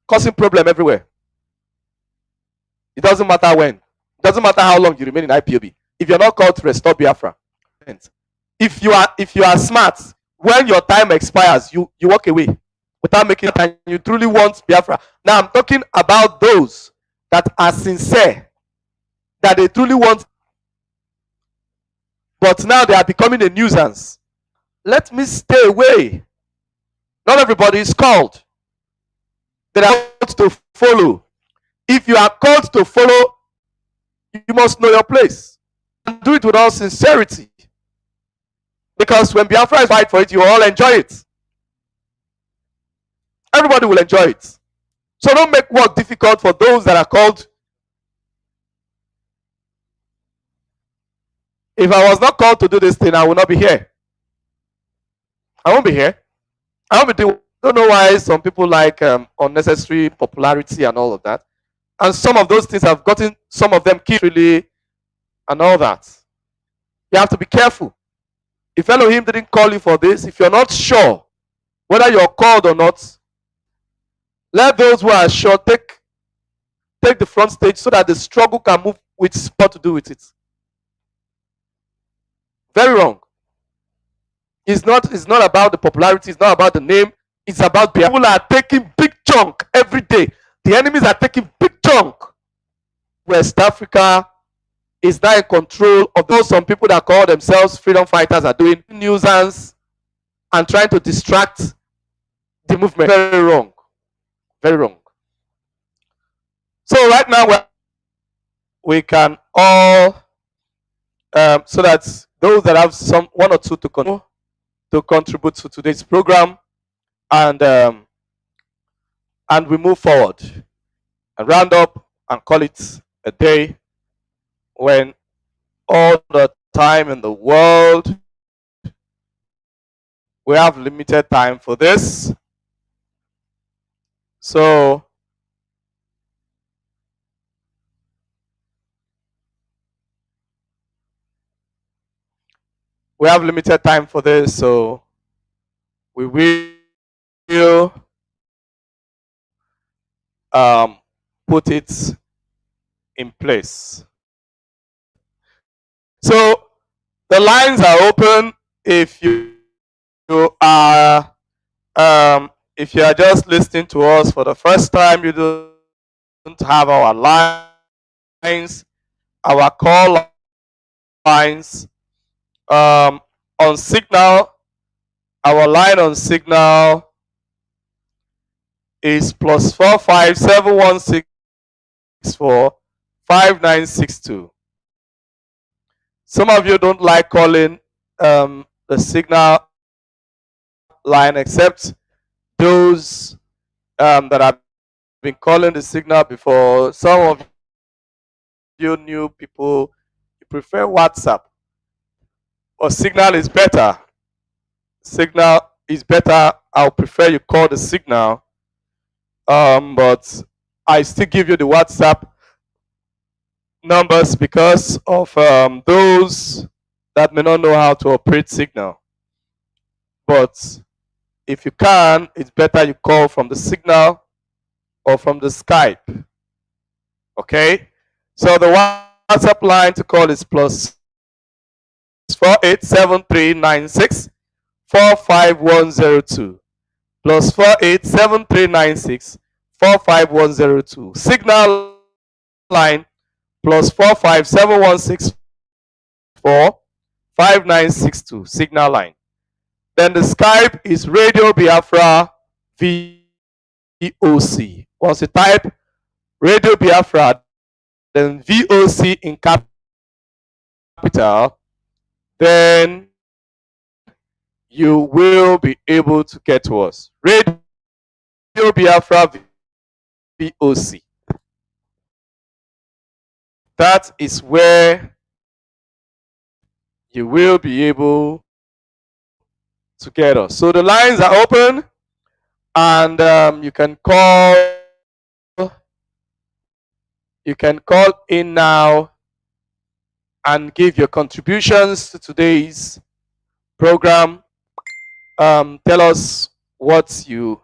causing problem everywhere. It doesn't matter when. It doesn't matter how long you remain in IPOB. If you're not called to restore Biafra. If you are smart, when your time expires, you walk away without making it, and you truly want Biafra. Now I'm talking about those that are sincere, that they truly want, but now they are becoming a nuisance. Let me stay away. Not everybody is called. They are called to follow. If you are called to follow, you must know your place and do it with all sincerity. Because when Biafra is fight for it, you all enjoy it. Everybody will enjoy it. So don't make work difficult for those that are called. If I was not called to do this thing, I will not be here. I won't be here. I won't be doing. I don't know why some people like unnecessary popularity and all of that. And some of those things have gotten some of them killed really and all that. You have to be careful. If Elohim didn't call you for this, if you're not sure whether you're called or not, let those who are sure take the front stage so that the struggle can move with what to do with it. Very wrong. It's not about the popularity, it's not about the name, it's about people are taking big chunk every day. The enemies are taking big chunk. West Africa is now in control of those some people that call themselves freedom fighters are doing nuisance and trying to distract the movement. Very wrong. Very wrong. So right now we can all so that those that have some one or two to contribute to today's program, and we move forward and round up and call it a day. when all the time in the world. We have limited time for this. So we have limited time for this, so we will put it in place. So the lines are open. If you are if you are just listening to us for the first time, you don't have our lines, our call lines on Signal. Our line on Signal is +4571645962. Some of you don't like calling the Signal line, except those that have been calling the Signal before. Some of you new people, you prefer WhatsApp, or Signal is better. Signal is better. I'll prefer you call the Signal, but I still give you the WhatsApp numbers because of those that may not know how to operate Signal. But if you can, it's better you call from the Signal or from the Skype. Okay? So the WhatsApp line to call is +487396455102. +487396455102. Signal line +4571645962. Signal line. Then the Skype is Radio Biafra VOC. Once you type Radio Biafra, then VOC in capital, then you will be able to get to us. Radio Biafra VOC. That is where you will be able to get us. So the lines are open, and you can call in now and give your contributions to today's program. Tell us what you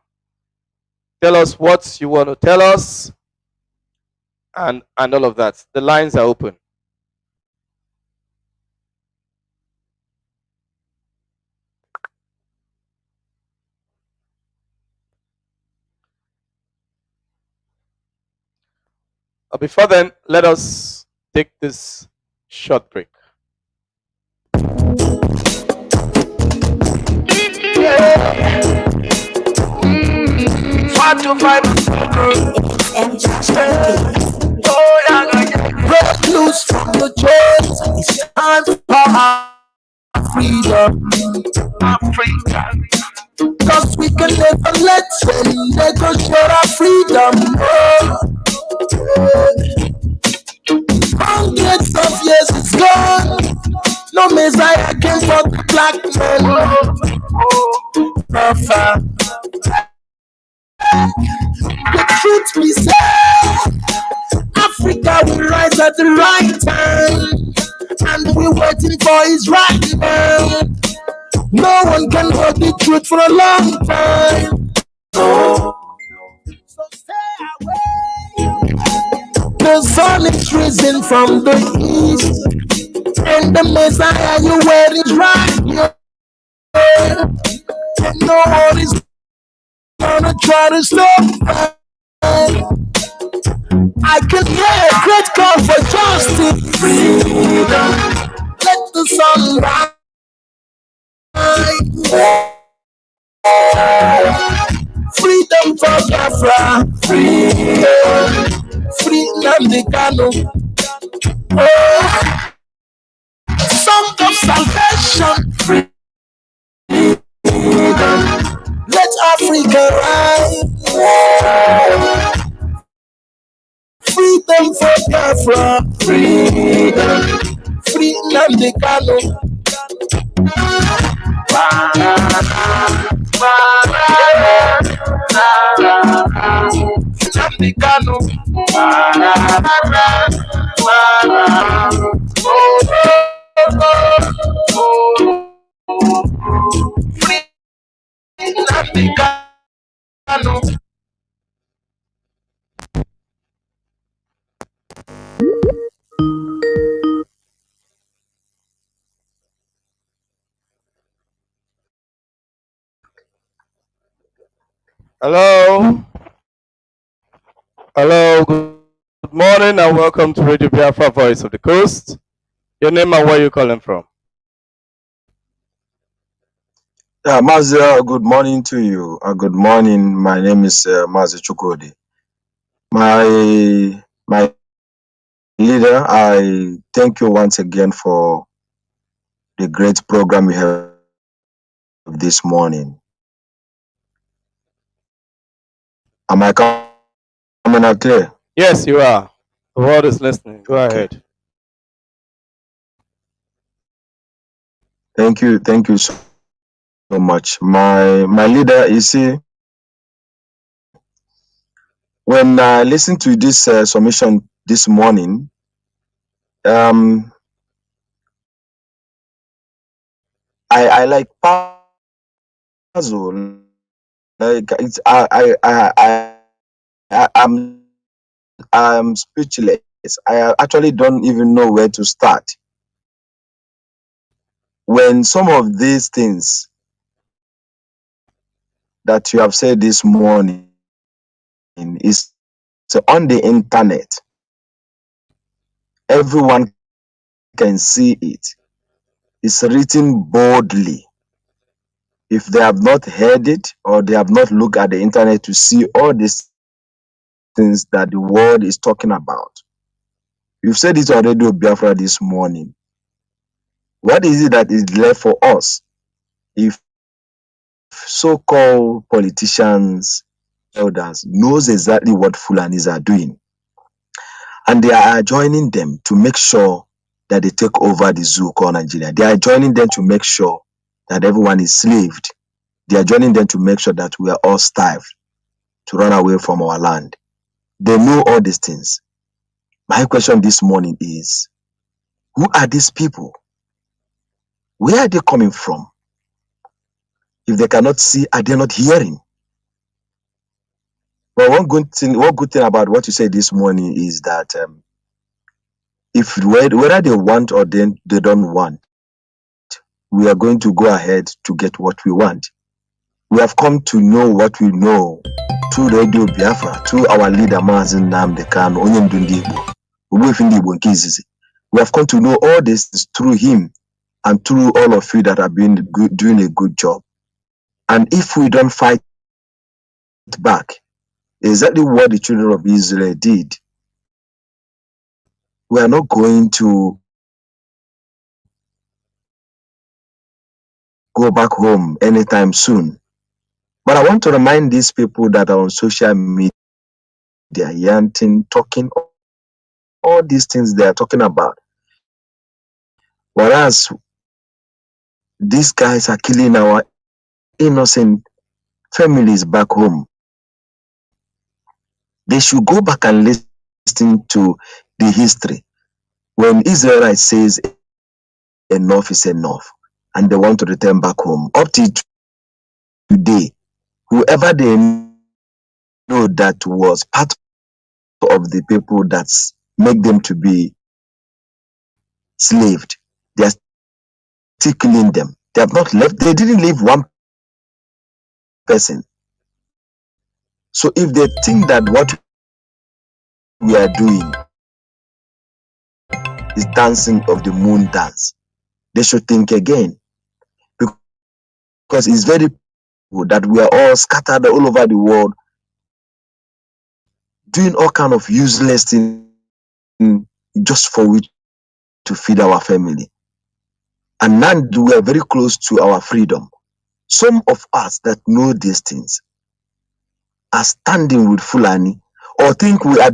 want to tell us, and all of that. The lines are open. Before then, let us take this short break. Break loose from the chains. It's time for our freedom. Cause we can never let them negotiate our freedom. Hundreds of years it's gone. No Messiah came for the black man. The truth we say, Africa will rise at the right time, and we're waiting for his right now. No one can hold the truth for a long time. So stay away. The sun is risen from the east, and the Messiah you wear is right here. And no one is gonna try to stop us. I can hear a great call for justice. Freedom. Let the sun rise. Freedom for Biafra. Freedom. Freedom the Kano. Oh. Song of salvation. Freedom. Let Africa rise. Freedom freedom for Biafra. Freedom. Freedom the Kano. Freedom the Kano. Freedom the Kano. Hello. Hello. Good morning and welcome to Radio Biafra Voice of the Coast. Your name and where you calling from? Yeah, Mazi, good morning to you. Good morning. My name is Mazi Chukodi. My leader, I thank you once again for the great program you have this morning. Am I coming out clear? Yes, you are. The world is listening. Go Okay. ahead. Thank you so much. My leader, you see, when I listened to this submission this morning, I like puzzle. Like it's I'm speechless. I actually don't even know where to start. When some of these things that you have said this morning is on the internet, everyone can see it. It's written boldly. If they have not heard it or they have not looked at the internet to see all these things that the world is talking about, you've said it already, Biafra, this morning. What is it that is left for us if so-called politicians, elders, knows exactly what Fulanis are doing, and they are joining them to make sure that they take over the zoo called Nigeria? They are joining them to make sure that everyone is slaved. They are joining them to make sure that we are all starved to run away from our land. They know all these things. My question this morning is, who are these people? Where are they coming from? If they cannot see, are they not hearing? But one good thing about what you said this morning is that if whether they want or they don't want, we are going to go ahead to get what we want. We have come to know what we know through Radio Biafra, through our leader Mazi Nnamdi Kanu, onye ndu ndị Igbo, Ogbuefi ndị Igbo nke izizi. We have come to know all this through him and through all of you that have been doing a good job. And if we don't fight back, exactly what the children of Israel did, we are not going to go back home anytime soon. But I want to remind these people that are on social media, yanting, talking, all these things they are talking about. Whereas these guys are killing our innocent families back home. They should go back and listen to the history. When Israelite says enough is enough and they want to return back home, up to today, whoever they know that was part of the people that make them to be slaved, they are still killing them. They have not left, they didn't leave one person. So if they think that what we are doing is dancing of the moon dance, they should think again, because it's very good that we are all scattered all over the world doing all kind of useless things just for we to feed our family. And now we are very close to our freedom. Some of us that know these things are standing with Fulani or think we are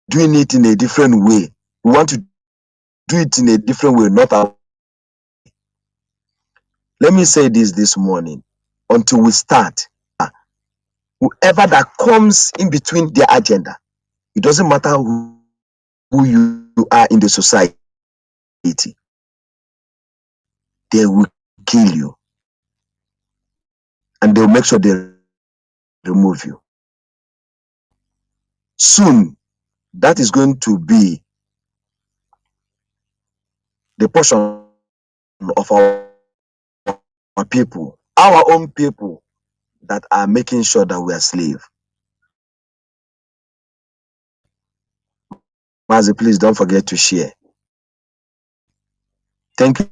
doing it in a different way. We want to do it in a different way, not our. Let me say this morning. Until we start, whoever that comes in between their agenda, it doesn't matter who you are in the society, they will kill you and they'll make sure they remove you. Soon, that is going to be the portion of our people, our own people that are making sure that we are slaves. Mazi, please don't forget to share. Thank you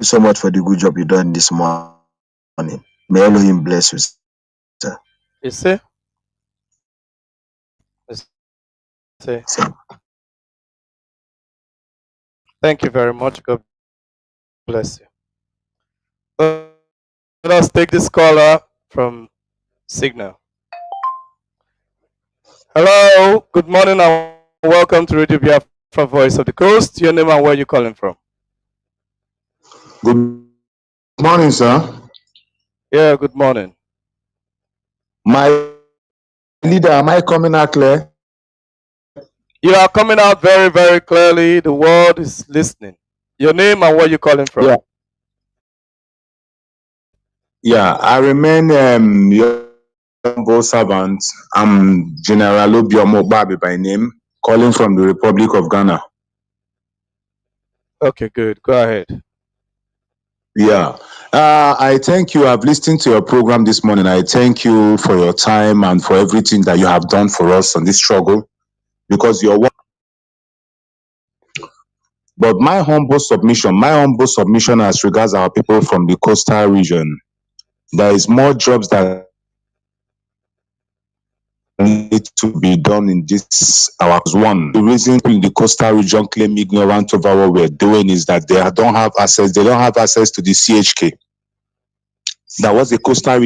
so much for the good job you done this morning. May Elohim bless you, sir. You see? You see? Thank you very much. God bless you. Let us take this caller from Signal. Hello, good morning and welcome to Radio Biafra Voice of the Coast. Your name and where you calling from? Good morning, sir. Yeah, good morning. My leader, am I coming out clear? You are coming out very, very clearly. The world is listening. Your name and where you calling from? Yeah. I remain your humble servant. I'm General Obiomo Babi by name, calling from the Republic of Ghana. Okay, good. Go ahead. Yeah. I thank you. I've listened to your program this morning. I thank you for your time and for everything that you have done for us on this struggle, because you're one. But my humble submission as regards our people from the coastal region, there is more jobs that need to be done in this our one. The reason in the coastal region claim ignorant over what we're doing is that they don't have access to the CHK. That was the coastal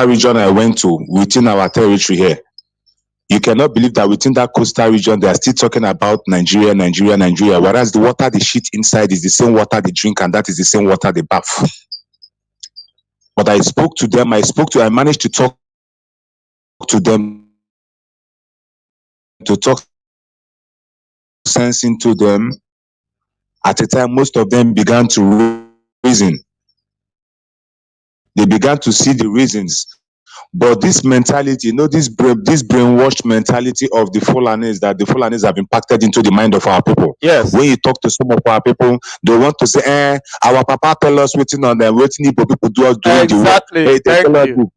region I went to within our territory here. You cannot believe that within that coastal region they are still talking about Nigeria, whereas the water they shit inside is the same water they drink, and that is the same water they bath. But I spoke to them, I managed to talk to them, to talk sense into them. At a time, most of them began to reason. They began to see the reasons. But this mentality, this brainwashed mentality of the Fulanis, that the Fulanis have impacted into the mind of our people. Yes. When you talk to some of our people, they want to say, our papa tell us waiting on them, waiting Igbo people do us doing the work. Exactly. Hey, they Thank tell us you.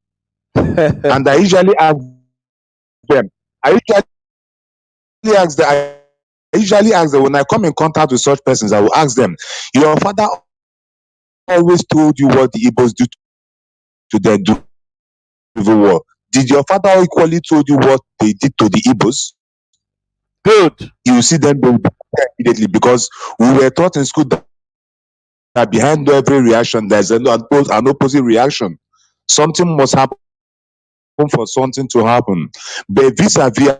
and I usually ask them, I usually ask them when I come in contact with such persons, I will ask them, your father always told you what the Igbos do to them do civil war. Did your father equally told you what they did to the Igbos? Good. You see them immediately, because we were taught in school that behind every reaction there's an opposite reaction. Something must happen for something to happen. But vis-a-vis,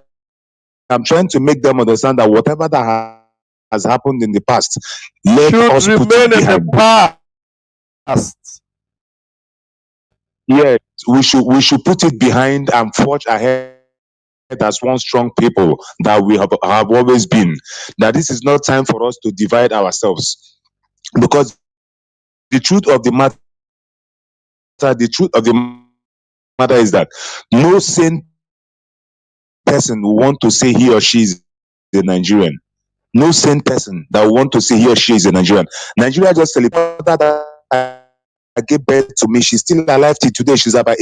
I'm trying to make them understand that whatever that has happened in the past, let should us put remain it in behind. the past. Yes, we should put it behind and forge ahead as one strong people that we have always been. That this is not time for us to divide ourselves, because the truth of the matter is that no sane person will want to say he or she is a Nigerian. No sane person that will want to say he or she is a Nigerian. Nigeria just celebrated that I gave birth to me. She's still alive till today. She's about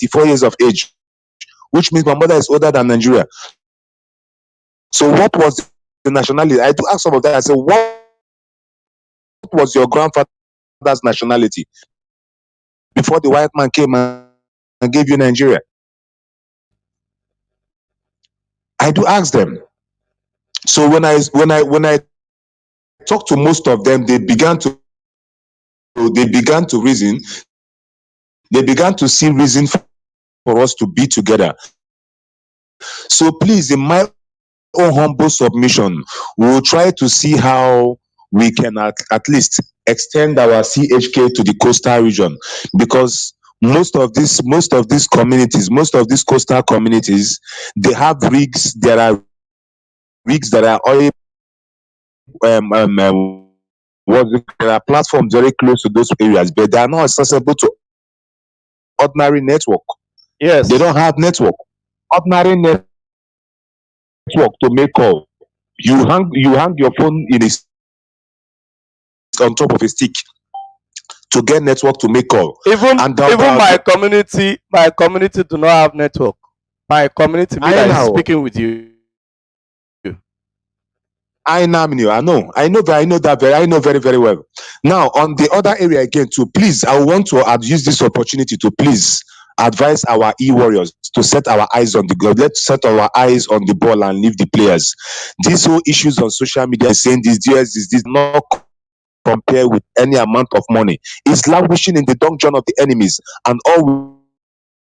84 years of age, which means my mother is older than Nigeria. So what was the nationality? I do ask some of that. I say, what was your grandfather's nationality before the white man came and gave you Nigeria? I do ask them. So when I talk to most of them, they began to reason. They began to see reason for us to be together. So please, in my own humble submission, we'll try to see how we can at least extend our CHK to the coastal region, because most of these communities, most of these coastal communities, they have rigs. There are rigs that are oil there are platforms very close to those areas, but they are not accessible to ordinary network. They Yes. don't have network. Ordinary network to make call. You hang your phone on top of a stick to get network to make call. Even And even my community do not have network. My community, me I that is know, speaking with you. I know, I know very, very well. Now, on the other area again, too, please, I want to use this opportunity to please advise our e-warriors to set our eyes on the goal. Let's set our eyes on the ball and leave the players. These whole issues on social media saying this not compare with any amount of money. It's languishing in the dungeon of the enemies, and all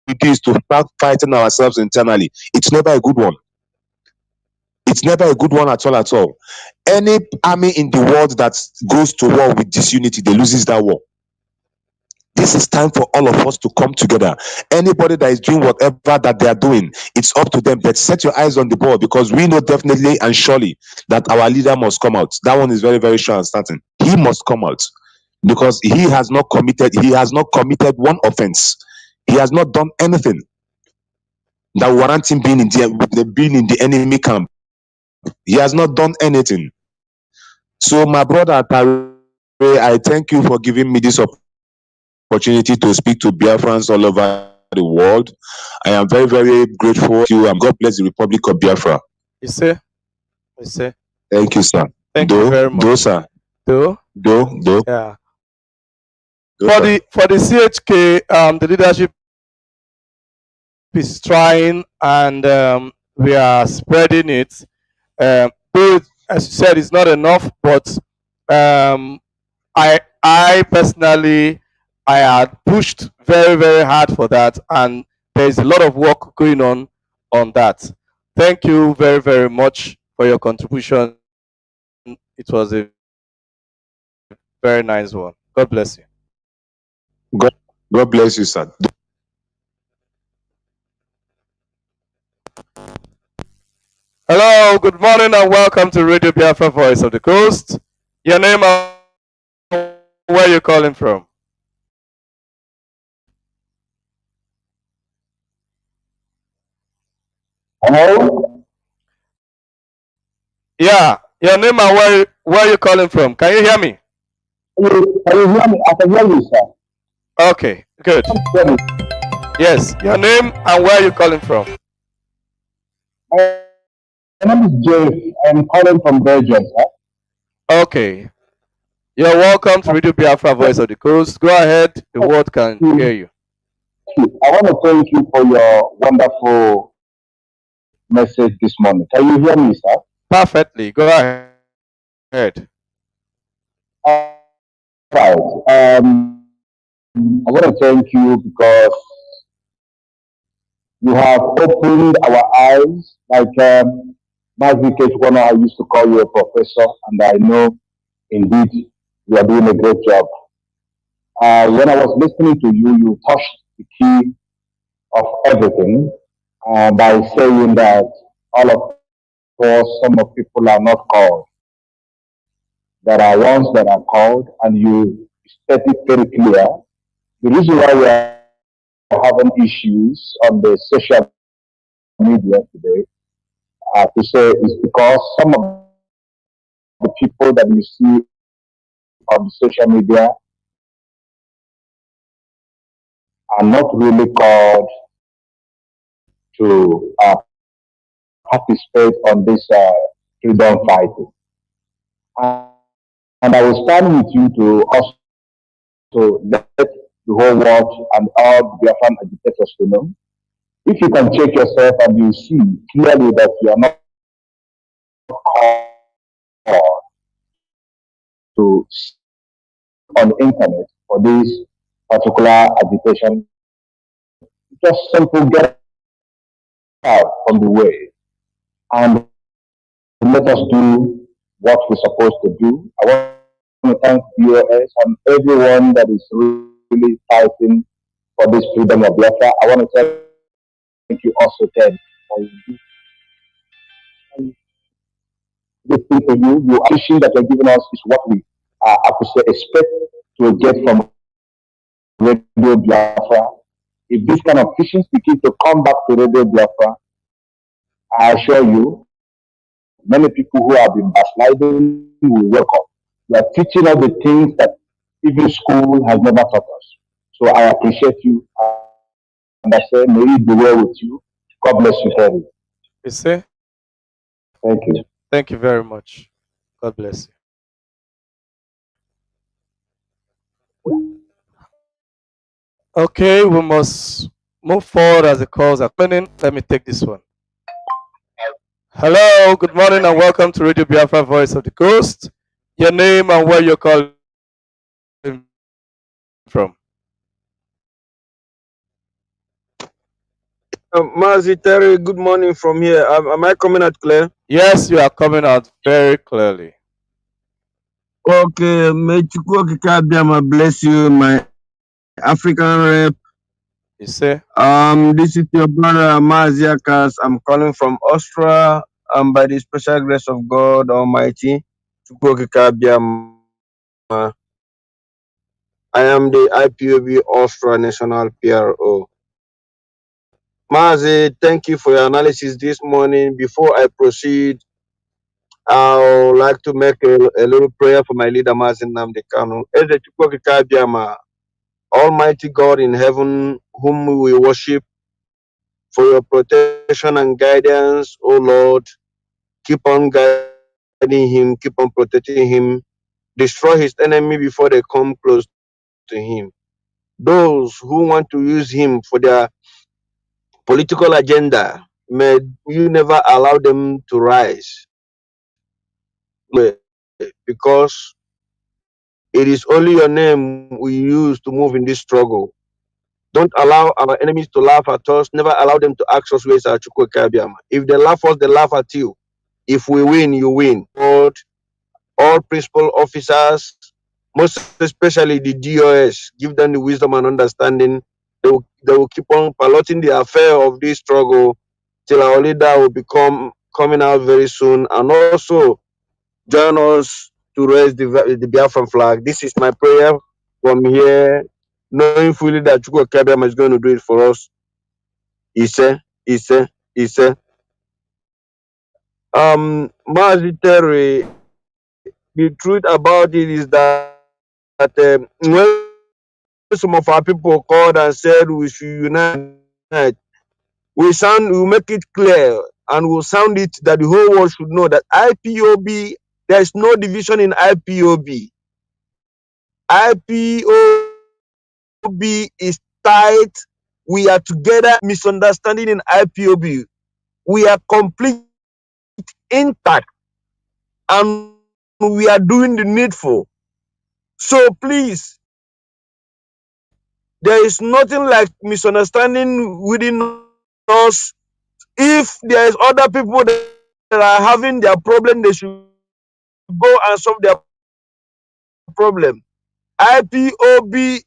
we do is to start fighting ourselves internally. It's never a good one. It's never a good one at all, at all. Any army in the world that goes to war with disunity, they loses that war. This is time for all of us to come together. Anybody that is doing whatever that they are doing, it's up to them. But set your eyes on the ball, because we know definitely and surely that our leader must come out. That one is very, very sure and certain. He must come out, because he has not committed one offense. He has not done anything that warrant him being in the enemy camp. He has not done anything. So, my brother Tare, I thank you for giving me this opportunity to speak to Biafrans all over the world. I am very, very grateful to you, and God bless the Republic of Biafra. You see? You see? Thank you, sir. Thank you very much. Sir. Though, Do, yeah. For sir. the CHK, the leadership is trying, and we are spreading it. Though, as you said, it's not enough, but um, I personally, I had pushed very, very hard for that, and there is a lot of work going on that. Thank you very, very much for your contribution. It was a very nice one. God bless you. God, God bless you, sir. Hello, good morning, and welcome to Radio Biafra Voice of the Coast. Your name and where you calling from? Hello? Yeah, your name and where you calling from? Can you hear me? Can you hear me? I can hear you, sir. Okay, good. Hear me. Yes, your name and where you calling from? My name is Jay. I'm calling from Belgium, sir. Okay, you're welcome to Radio Biafra Voice of the Coast. Go ahead, the world can hear you. I want to thank you for your wonderful message this morning. Can you hear me, sir? Perfectly, go ahead. Right. I want to thank you because you have opened our eyes. Like Mazi Keshwana, I used to call you a professor, and I know indeed you are doing a great job. When I was listening to you, you touched the key of everything by saying that all of us, some of people are not called. There are ones that are called, and you state it very clear. The reason why we are having issues on the social media today, to say, is because some of the people that you see on the social media are not really called to participate on this freedom fighting. And I will stand with you to also let the whole world and all the Biafran agitators to know. If you can check yourself and you see clearly that you are not called to on the internet for this particular agitation, just simple get out from the way and let us do what we're supposed to do. I want to thank BOS and everyone that is really fighting for this freedom of Biafra. I want to thank you also, Ted, for listening to you. Your appreciation that you're giving us is what we, I could say, expect to get from Radio Biafra. If this kind of visions begin to come back to Radio Biafra, I assure you, many people who have been backsliding will wake up. You are teaching us the things that even school has never taught us. So I appreciate you and I say, may it be well with you. God bless you, Terry. You see? Thank you. Thank you very much. God bless you. Okay, we must move forward as the calls are coming in. Let me take this one. Hello, good morning, and welcome to Radio Biafra Voice of the Coast. Your name and where you're calling from. Mazi Terry, good morning from here. Am I coming out clear? Yes, you are coming out very clearly. Okay, may Chukwu Abiyama bless you, my African rep. You see? This is your brother Mazi Akas. I'm calling from Austria. By the special grace of God Almighty, Chukwu Abiyama. I am the IPOB Austria National PRO. Mazi, thank you for your analysis this morning. Before I proceed, I would like to make a little prayer for my leader, Mazin Namdi Kanu. Eze Chukwu Okike Abịama, Almighty God in heaven, whom we worship, for your protection and guidance, O Lord. Keep on guiding him, keep on protecting him. Destroy his enemy before they come close to him. Those who want to use him for their political agenda, may you never allow them to rise. Because it is only your name we use to move in this struggle. Don't allow our enemies to laugh at us. Never allow them to ask us where's our Chukwu Kabiama. If they laugh us, they laugh at you. If we win, you win. Lord, all principal officers, most especially the DOS, give them the wisdom and understanding. They will keep on piloting the affair of this struggle till our leader will become coming out very soon, and also join us to raise the Biafran flag. This is my prayer from here, knowing fully that Chukwu Kabiyama is going to do it for us. Ise. Mazi Terry, the truth about it is that when some of our people called and said we should unite, we make it clear and we'll sound it that the whole world should know that IPOB, there is no division in IPOB. IPOB is tight. We are together. Misunderstanding in IPOB. We are complete intact and we are doing the needful. So please, there is nothing like misunderstanding within us. If there is other people that are having their problem, they should go and solve their problem. IPOB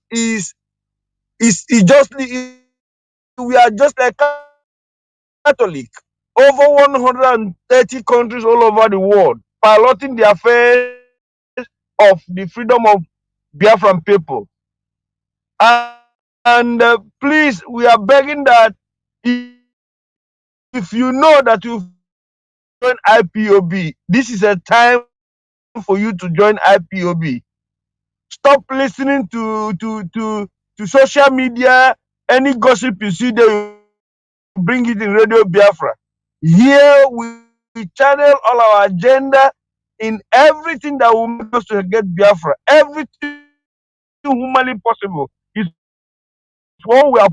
we are just like Catholic. Over 130 countries all over the world piloting the affairs of the freedom of Biafran people. And please, we are begging that if you know that you feel like to join IPOB, this is a time for you to join IPOB. Stop listening to social media. Any gossip you see there, you bring it in Radio Biafra. Here we channel all our agenda in everything that will make us to get Biafra. Everything humanly possible is what we are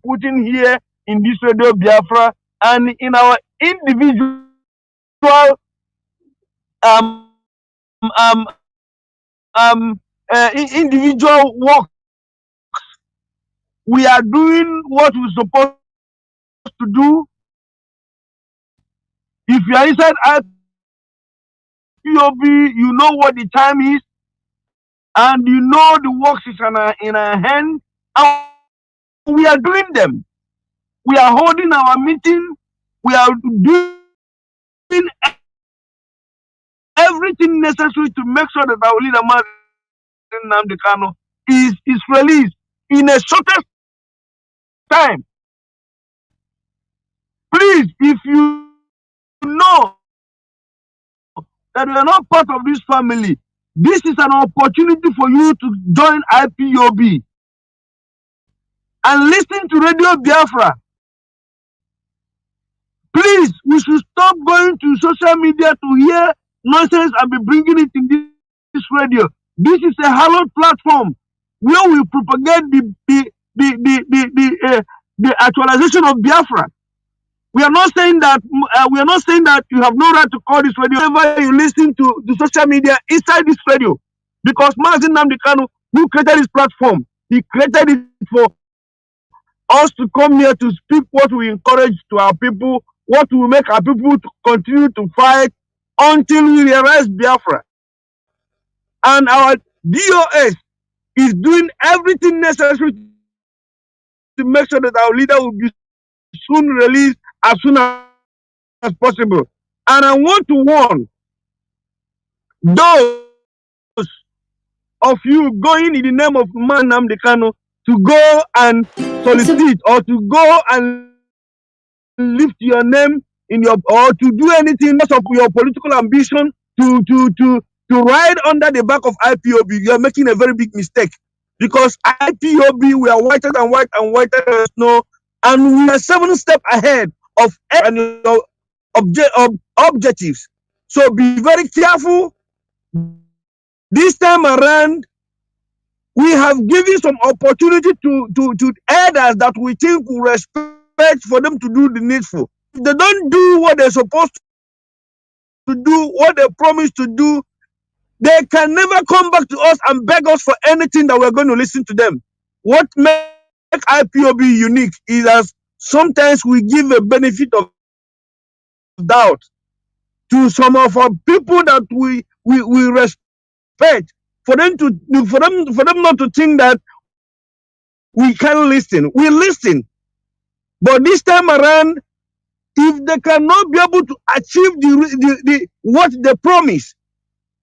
putting here in this Radio Biafra. And in our individual individual works, we are doing what we're supposed to do. to do, if you are inside IPOB, you know what the time is, and you know the works is in our hand, and we are doing them. We are holding our meeting. We are doing everything necessary to make sure that our leader, Mazin Nnamdi Kanu, is released in a shortest time. Please, if you know that you are not part of this family, this is an opportunity for you to join IPOB and listen to Radio Biafra. Please, we should stop going to social media to hear nonsense and be bringing it in this radio. This is a hallowed platform where we propagate the actualization of Biafra. We are not saying that you have no right to call this radio whenever you listen to the social media inside this radio, because Mazin Nnamdi Kanu, who created this platform, he created it for us to come here to speak what we encourage to our people, what will make our people to continue to fight until we realize Biafra. And our DOS is doing everything necessary to make sure that our leader will be soon released as soon as possible. And I want to warn those of you going in the name of Nnamdi Kanu to go and solicit or to go and lift your name in your, or to do anything of your political ambition to ride under the back of IPOB. You are making a very big mistake, because IPOB, we are whiter than white and whiter than snow, and we are 7 steps ahead of your objectives. So be very careful. This time around, we have given some opportunity to elders that we think will respect for them to do the needful. If they don't do what they're supposed to do, what they promised to do, they can never come back to us and beg us for anything that we're going to listen to them. What makes IPOB unique is that sometimes we give a benefit of doubt to some of our people that we respect, for them not to think that we can listen. We listen. But this time around, if they cannot be able to achieve what they promise,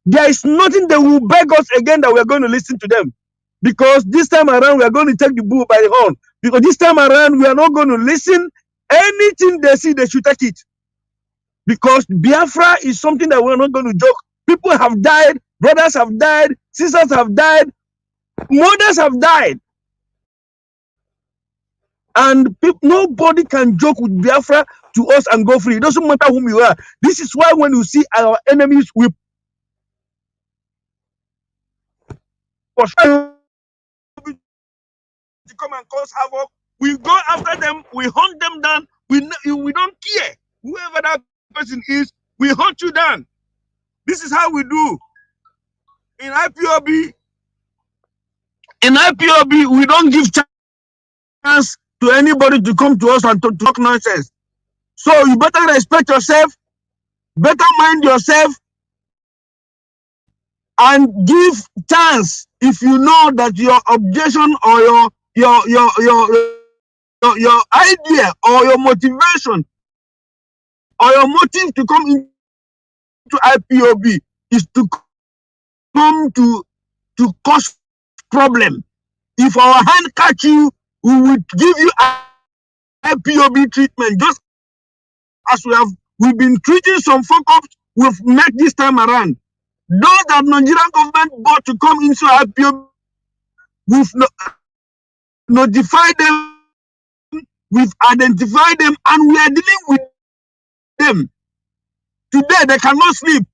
there is nothing they will beg us again that we are going to listen to them. Because this time around, we are going to take the bull by the horn. Because this time around, we are not going to listen. Anything they see, they should take it. Because Biafra is something that we're not going to joke. People have died, brothers have died, sisters have died, mothers have died. And nobody can joke with Biafra to us and go free. It doesn't matter whom you are. This is why when you see our enemies, we pursue to come and cause havoc. We go after them, we hunt them down. We don't care. Whoever that person is, we hunt you down. This is how we do. In IPOB, we don't give chance to anybody to come to us and to talk nonsense. So you better respect yourself, better mind yourself, and give chance if you know that your objection or your idea or your motivation or your motive to come into IPOB is to come to cause problem. If our hand catch you, we will give you IPOB treatment, just as we've been treating some folk ups we've met this time around. Those that Nigerian government bought to come into IPOB, we've notified them, we've identified them, and we are dealing with them. Today, they cannot sleep.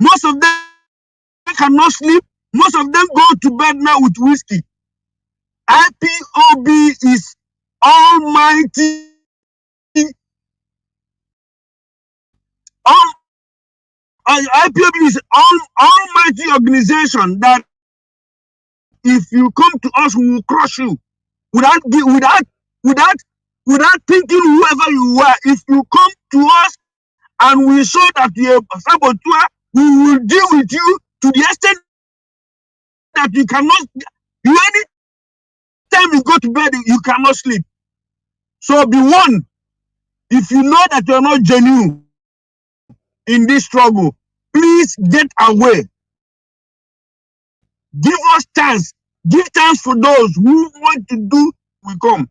Most of them cannot sleep. Most of them go to bed now with whiskey. IPOB is almighty. IPOB is almighty organization that if you come to us, we will crush you without without thinking whoever you are. If you come to us and we show that you're a saboteur, we will deal with you to the extent that you cannot, anytime you go to bed, you cannot sleep. So be warned. If you know that you're not genuine in this struggle, please get away. Give us chance. Give chance for those who want to do will come.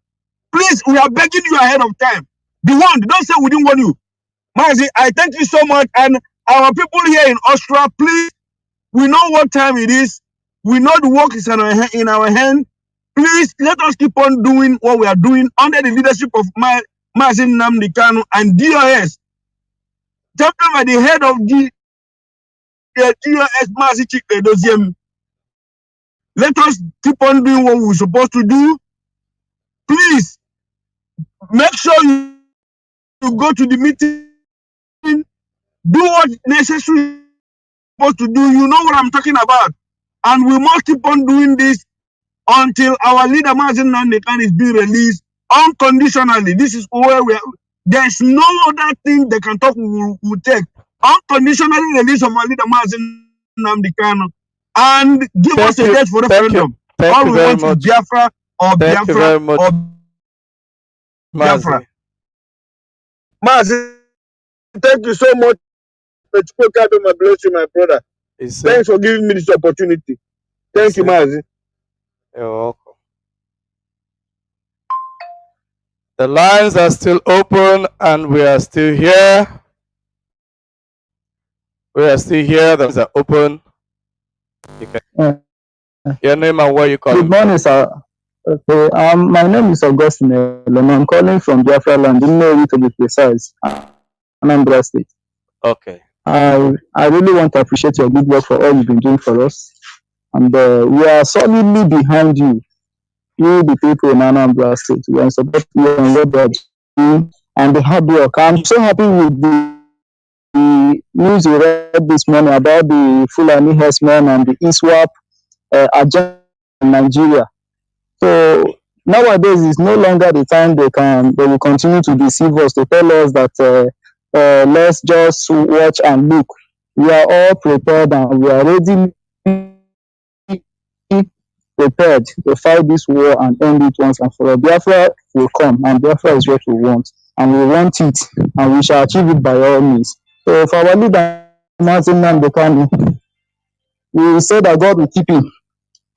Please, we are begging you ahead of time. Be warned. Don't say we didn't warn you. Mazi, I thank you so much. And our people here in Austria, please, we know what time it is. We know the work is in our hand. Please let us keep on doing what we are doing under the leadership of Mazi Nnamdi Kanu and DOS. Jumping by the head of the DOS Mazi Chikwe Doziem. Let us keep on doing what we're supposed to do. Please make sure you go to the meeting. Do what necessary supposed to do. You know what I'm talking about. And we must keep on doing this until our leader Mazi Nnamdi Kanu is being released unconditionally. This is where we are. There's no other thing they can talk will take. Unconditionally release of our leader Mazi Nnamdi Kanu and give us a date for referendum. All we want is Biafra or Biafra or Biafra. Mazi, thank you so much. God bless you, my brother. Thanks for giving me this opportunity. Thank you, Mazi. You're welcome. The lines are still open and we are still here. We are still here. The lines are open. You can, your name and where you calling Good morning, sir. Okay, my name is Augustine Elon. I'm calling from Biafra land, Nnewi to be precise, Anambra State. Okay. I really want to appreciate your good work for all you've been doing for us. And we are solidly behind you, the people in Anambra State. We are in support of you and what they are doing and the hard work. I'm so happy with the news we read this morning about the Fulani herdsmen and the ISWAP agenda in Nigeria. So nowadays it's no longer the time they will continue to deceive us, to tell us that let's just watch and look. We are all prepared and we are ready prepared to fight this war and end it once and for all. Biafra will come and Biafra is what we want. And we want it and we shall achieve it by all means. So for our leader Mazi Nnamdi Kanu, we say that God will keep him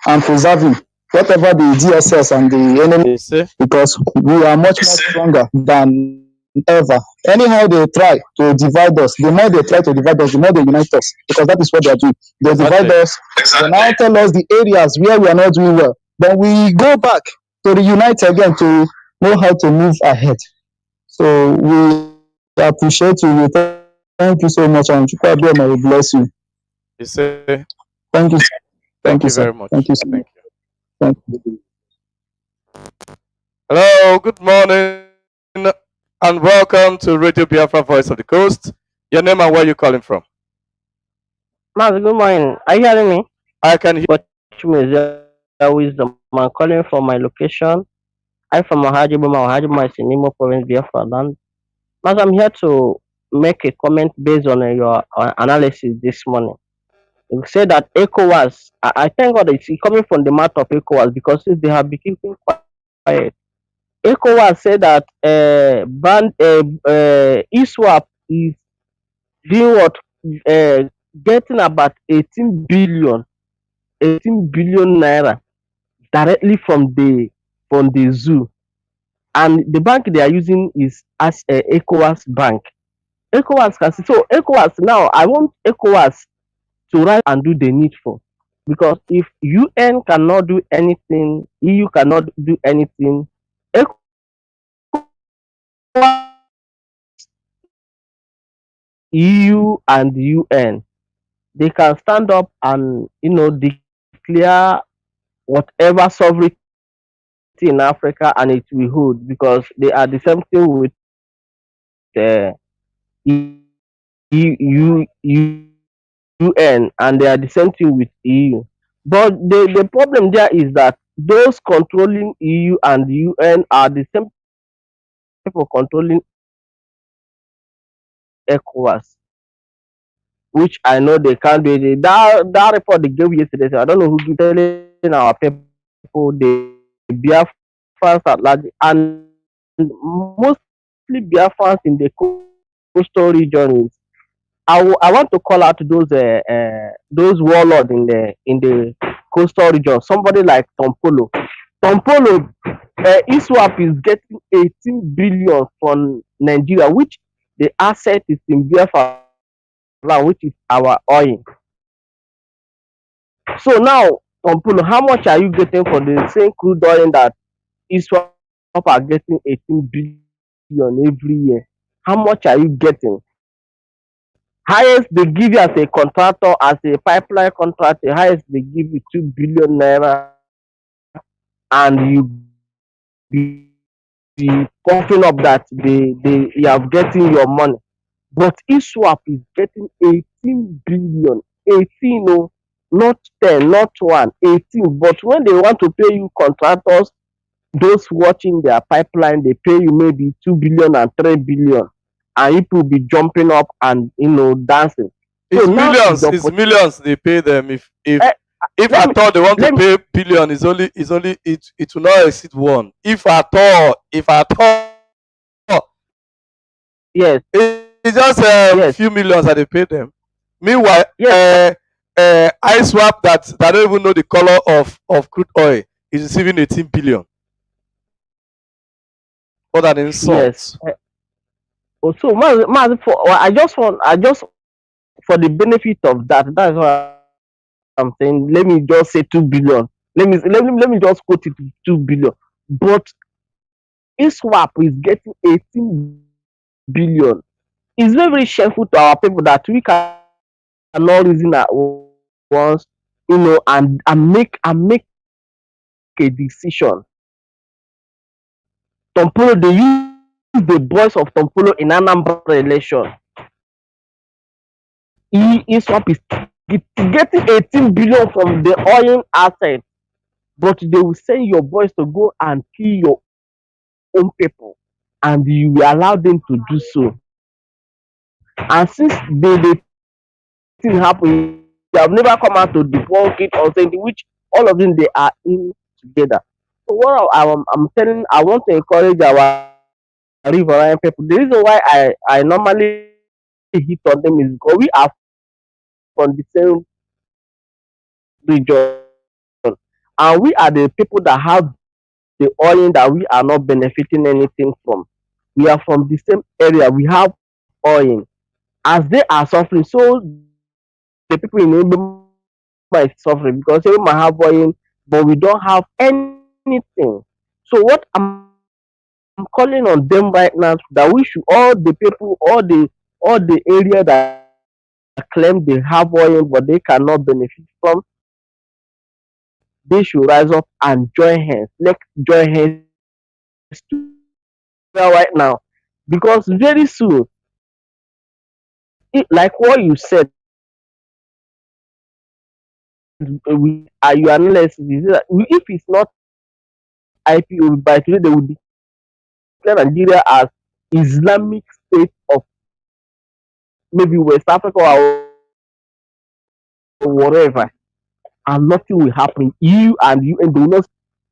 and preserve him, whatever the DSS and the enemy, because we are much more stronger than ever. Anyhow they try to divide us, the more they try to divide us, the more they unite us, because that is what they are doing. They divide us, they now tell us the areas where we are not doing well. Then we go back to reunite again to know how to move ahead. So we appreciate you. Thank you so much, and Chukwuabioma will bless you. You say, thank you, sir. Thank you very much. Thank you, sir. Thank you. Thank you. Hello, good morning, and welcome to Radio Biafra Voice of the Coast. Your name and where you calling from? Mas, good morning. Are you hearing me? I can hear Wisdom. I'm calling from my location. I'm from Ohajibuma is in Imo Province, Biafra land. Mas, I'm here to make a comment based on your analysis this morning. You say that ECOWAS, I thank God it's coming from the mouth of ECOWAS because they have been keeping quiet. ECOWAS said that ISWAP is doing what? Getting about 18 billion naira directly from the zoo, and the bank they are using is as ECOWAS bank. ECOWAS can see. So ECOWAS now, I want ECOWAS to rise and do the needful, because if UN cannot do anything, EU cannot do anything. EU and UN, they can stand up and declare whatever sovereignty in Africa, and it will hold, because they are the same thing with UN, and they are the same thing with EU. But the problem there is that those controlling EU and UN are the same people controlling ECOWAS, which I know they can't do it. That report they gave yesterday, so I don't know who give telling our people the Biafrans at large, and mostly Biafrans in the coastal region is I want to call out those warlords in the coastal region. Somebody like Tompolo. Tompolo, ISWAP is getting 18 billion from Nigeria, which the asset is in Biafra land, which is our oil. So now, Tompolo, how much are you getting for the same crude oil that ISWAP are getting 18 billion every year? How much are you getting? Highest they give you as a contractor, as a pipeline contractor, highest they give you 2 billion naira, and you be puffing up that you have getting your money. But ISWAP is getting 18 billion. 18, no, not 10, not 1, 18. But when they want to pay you contractors, those watching their pipeline, they pay you maybe 2 billion and 3 billion. And people be jumping up and dancing. So It's now is millions. the It's opportunity. millions they pay them. If Let at me all they want to let me pay billion, it will not exceed one. If at all, yes, it's just yes, few millions that they pay them. Meanwhile, yes, I swap that don't even know the color of crude oil is receiving 18 billion. What an yes. insult! So for I just for the benefit of that. That's why I'm saying. Let me just say 2 billion. Let me just quote it to 2 billion. But ISWAP is getting 18 billion. It's very very shameful to our people that we cannot reason at once, and make a decision. Tompolo, they use the boys of Tompolo in Anambra election. ISWAP is getting 18 billion from the oil asset, but they will send your boys to go and kill your own people, and you will allow them to do so. And since the thing happen, they have never come out to debunk it or something, which all of them they are in together. So what I want to encourage our riverine people. The reason why I normally hit on them is because we are from the same region, and we are the people that have the oil that we are not benefiting anything from. We are from the same area. We have oil. As they are suffering, so the people in Ebema is suffering because Ebema have oil, but we don't have anything. So what I'm calling on them right now that we should all the people, all the area that claim they have oil but they cannot benefit from, they should rise up and join hands. Let's join hands right now, because very soon, like what you said, your analysis is that if it's not IPO by today, they will declare Nigeria as Islamic State of maybe West Africa or whatever, and nothing will happen. You and they will not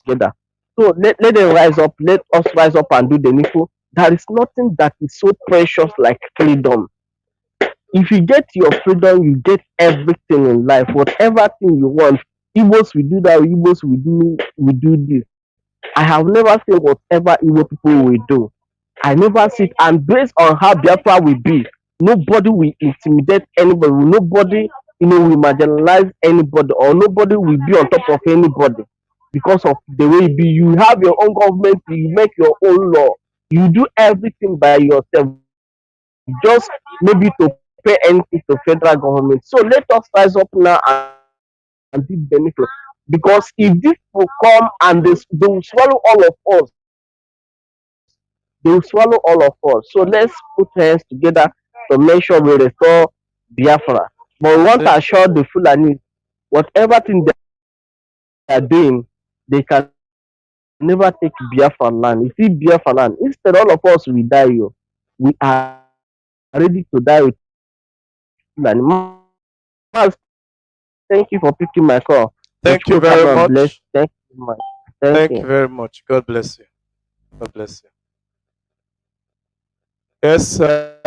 together. So let them rise up. Let us rise up and do the needful. There is nothing that is so precious like freedom. If you get your freedom, you get everything in life. Whatever thing you want, Igbos will do that. Igbos will do this. I have never seen whatever Igbo people will do. I never see it. And based on how Biafra will be, nobody will intimidate anybody. Nobody, will marginalize anybody, or nobody will be on top of anybody because of the way it be. You have your own government. You make your own law. You do everything by yourself. Just maybe to pay anything to federal government. So let us rise up now and did benefit. Because if these people come and they will swallow all of us, they will swallow all of us. So let's put hands together to make sure we restore Biafra. But we want to Thank assure the Fulani, whatever thing they are doing, they cannot never take Biafra land. You see Biafra land, instead all of us will die. You, we are ready to die with Fulani. Mas, thank you for picking my call. May Thank you Chukwu very Kabam bless. much. Thank you very much. Thank Thank you you. very much. God bless you. God bless you. Yes,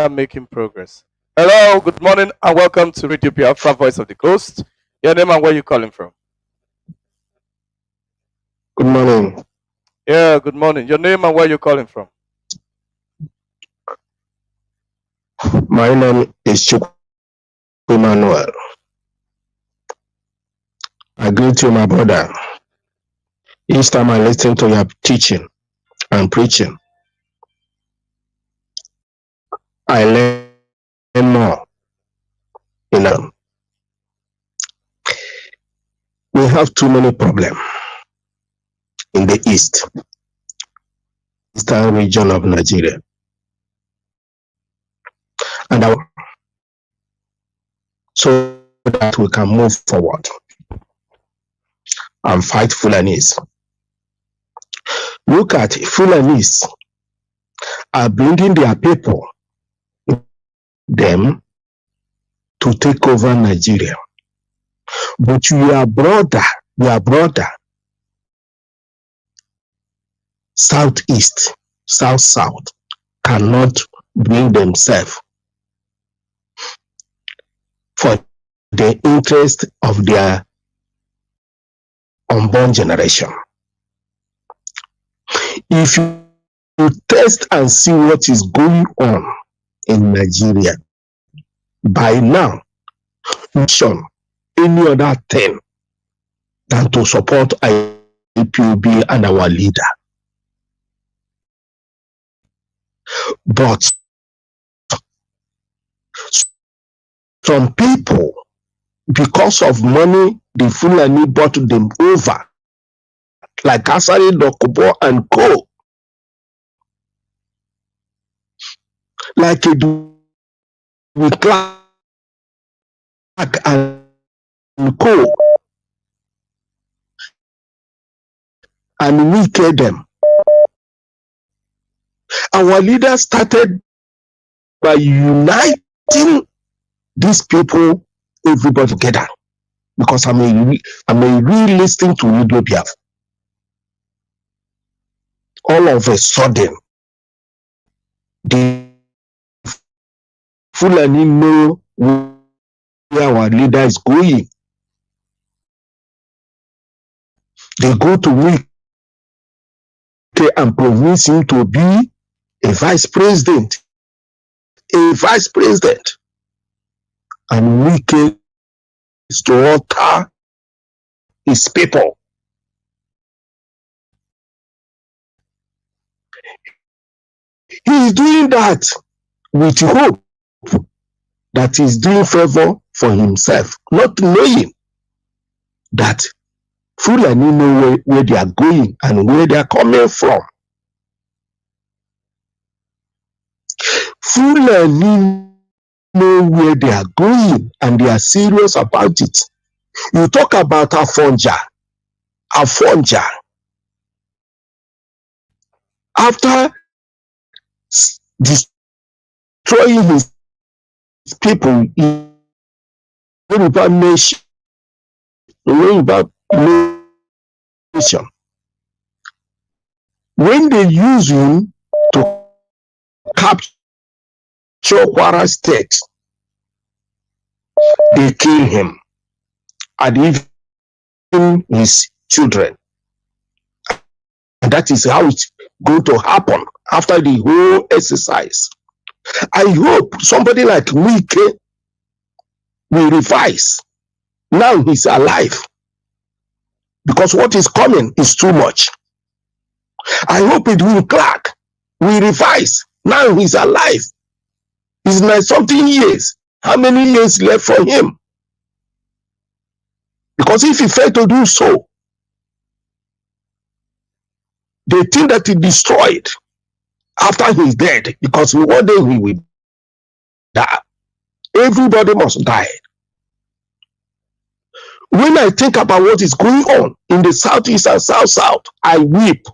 making progress. Hello, good morning, and welcome to Radio Biafra, Voice of the Coast. Your name and where you calling from? Good morning. Yeah, good morning. Your name and where you calling from? My name is Chukwu Emmanuel. I greet you, my brother. Each time I listen to your teaching and preaching, I learn more. We have too many problems in the eastern region of Nigeria, and so that we can move forward and fight Fulanis. Look at Fulanis are bringing their people, them, to take over Nigeria. But your brother, southeast, south, cannot bring themselves for the interest of their unborn generation. If you test and see what is going on in Nigeria, by now, mission any other thing than to support IPOB and our leader. But some people, because of money, the Fulani bought them over, like Asari Dokubo and Co. Like with Clark and Co. And we killed them. Our leader started by uniting these people, everybody together. Because I'm a real listening to Radio Biafra. All of a sudden, the Fulani know where our leader is going. They go to Wike and promise him to be a vice president. And Wike is to alter his people. He is doing that with hope that he's doing favor for himself, not knowing that Fulani know where they are going and where they are coming from. Fulani know where they are going and they are serious about it. You talk about Afonja. After destroying his people in Yoruba nation, when they use him to capture Kwara State, they kill him and even his children. And that is how it's going to happen after the whole exercise. I hope somebody like Wike will revise. Now he's alive. Because what is coming is too much. I hope Edwin Clark will revise. Now he's alive. He's like something years. How many years left for him? Because if he failed to do so, they think that he destroyed after he's dead. Because one day we will die. Everybody must die. When I think about what is going on in the southeast and south, I weep.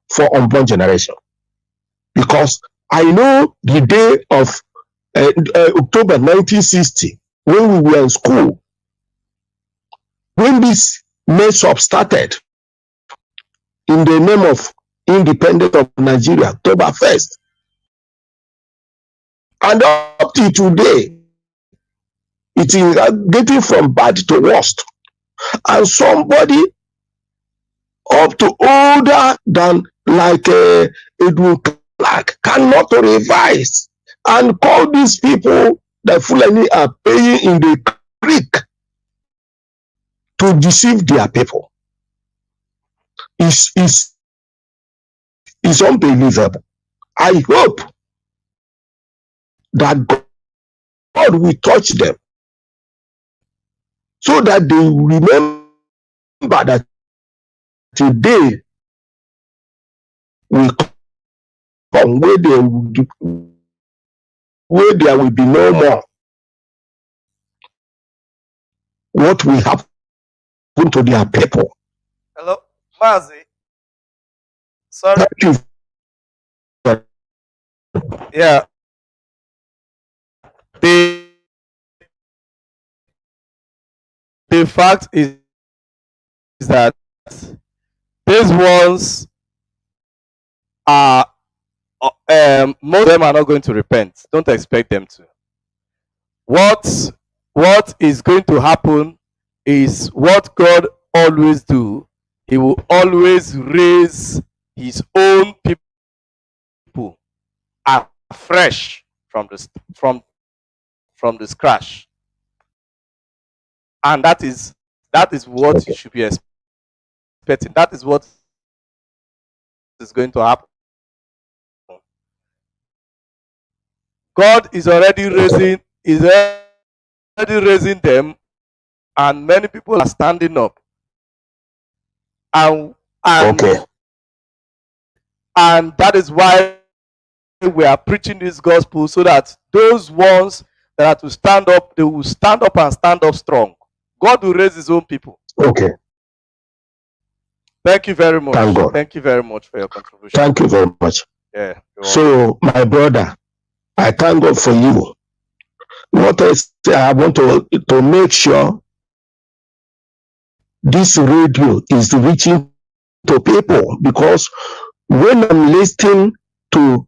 for unborn generation. Because I know the day of October 1960, when we were in school, when this mess up started in the name of independence of Nigeria, October 1st. And up to today, it is getting from bad to worst. And somebody up to older than like Edwin Clark cannot revise and call these people that Fulani are paying in the creek to deceive their people. Is unbelievable. I hope that God will touch them so that they remember that today will come where there will be no more what will happen to their people. Hello, Mazi. Sorry. Thank you. Yeah. The the fact is that these ones are most of them are not going to repent. Don't expect them to. What is going to happen is what God always do. He will always raise his own people afresh from the scratch, and that is what you should be expecting. That is what is going to happen. God is already raising them, and many people are standing up, and and Okay. and that is why we are preaching this gospel, so that those ones that are to stand up, they will stand up and stand up strong. God will raise his own people. Okay. Thank you very much. Thank God. Thank you very much for your contribution. Thank you very much. Yeah. So, my brother, I thank God for you. What I want to make sure this radio is reaching to people, because when I'm listening to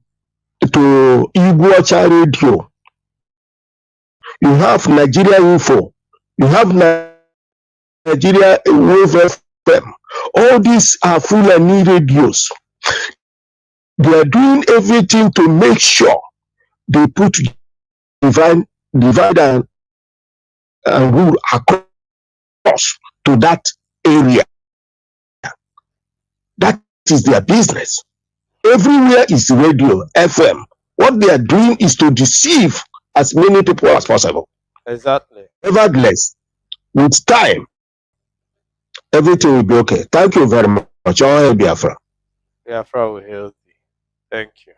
Iguacha radio, you have Nigeria Info, you have Nigeria Wave FM. All these are Fulani radios. They are doing everything to make sure they put divide and rule across to that area. That is their business. Everywhere is radio, FM. What they are doing is to deceive as many people as possible. Exactly. Nevertheless, with time, everything will be okay. Thank you very much. All Biafra. Biafra will heal thee. Thank you.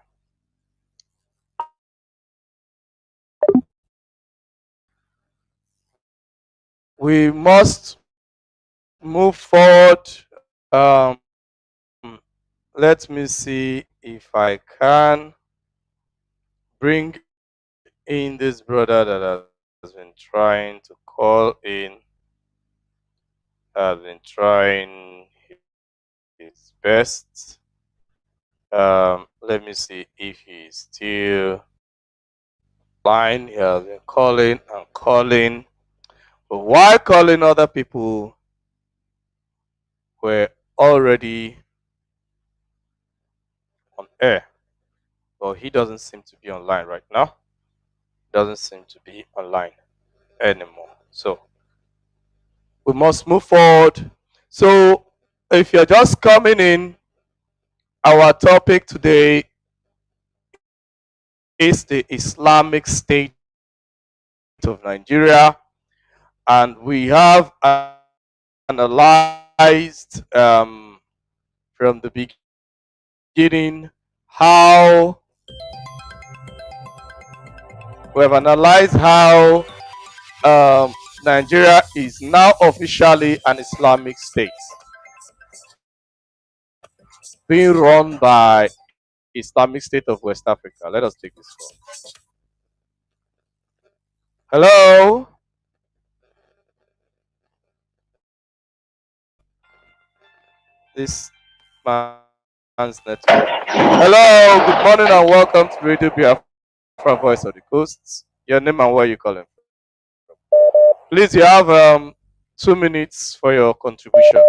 We must move forward. Let me see if I can bring in this brother that has been trying to call in, has been trying his best. Let me see if he's still line. He has been calling and calling, but while calling, other people were already on air, but he doesn't seem to be online right now. Doesn't seem to be online anymore. So we must move forward. So if you're just coming in, our topic today is the Islamic State of Nigeria, and we have analyzed from the beginning how we have analyzed how Nigeria is now officially an Islamic state. being run by Islamic State of West Africa. Let us take this call. Hello? This man's network. Hello, good morning and welcome to Radio Biafra Voice of the Coast. Your name and where you calling from? Please, you have 2 minutes for your contribution.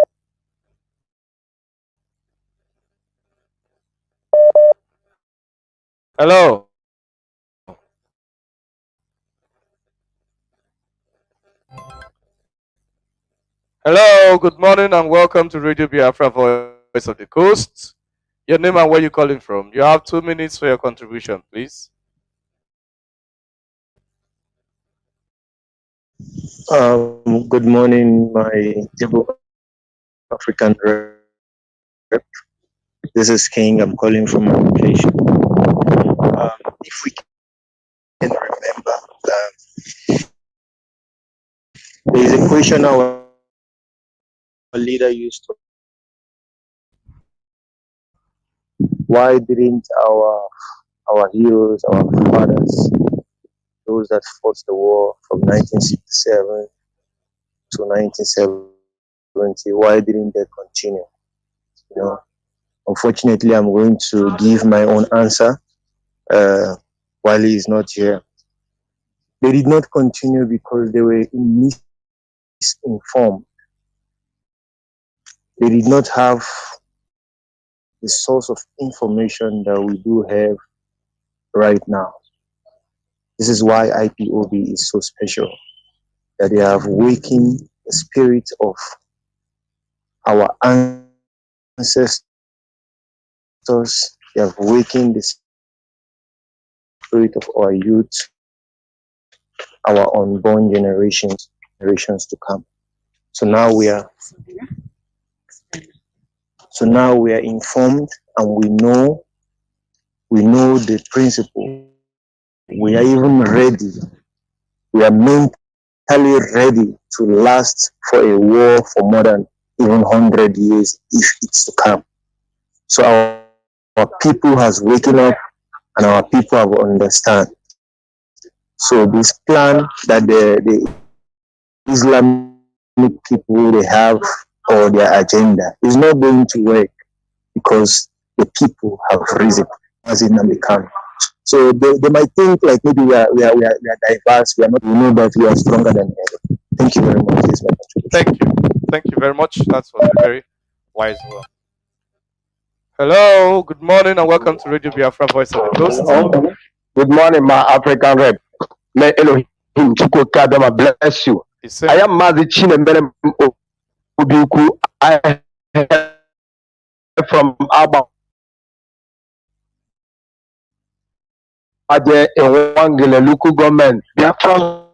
Hello. Hello, good morning and welcome to Radio Biafra Voice of the Coast. Your name and where you calling from? You have 2 minutes for your contribution, please. Good morning, my Igbo African rep. This is King. I'm calling from my location. If we can remember, there is a question our leader used to: why didn't our heroes, our fathers, those that fought the war from 1967 to 1970, why didn't they continue? You know, unfortunately, I'm going to give my own answer while he is not here. They did not continue because they were misinformed. They did not have the source of information that we do have right now. This is why IPOB is so special, that they have awakened the spirit of our ancestors. They have awakened the spirit of our youth, our unborn generations to come. So now we are informed, and we know the principle. We are even ready. We are mentally ready to last for a war for more than even 100 years if it's to come. So our people has waken up, and our people have understand. So this plan that the Islamic people they have, or their agenda, is not going to work, because the people have risen as in American. So they might think like maybe we are diverse, we are not, we know that we are stronger than ever. Thank you very much. This is my contribution. Thank you very much. That was a very wise one. Hello, good morning and welcome to Radio Biafra Voice of the Coast. Good morning, my African rep. May Elohim Chukwukadama bless you. I am Mazi Chinembere Obiuku. I am from Abba. Aje in Wangele local government. Biafra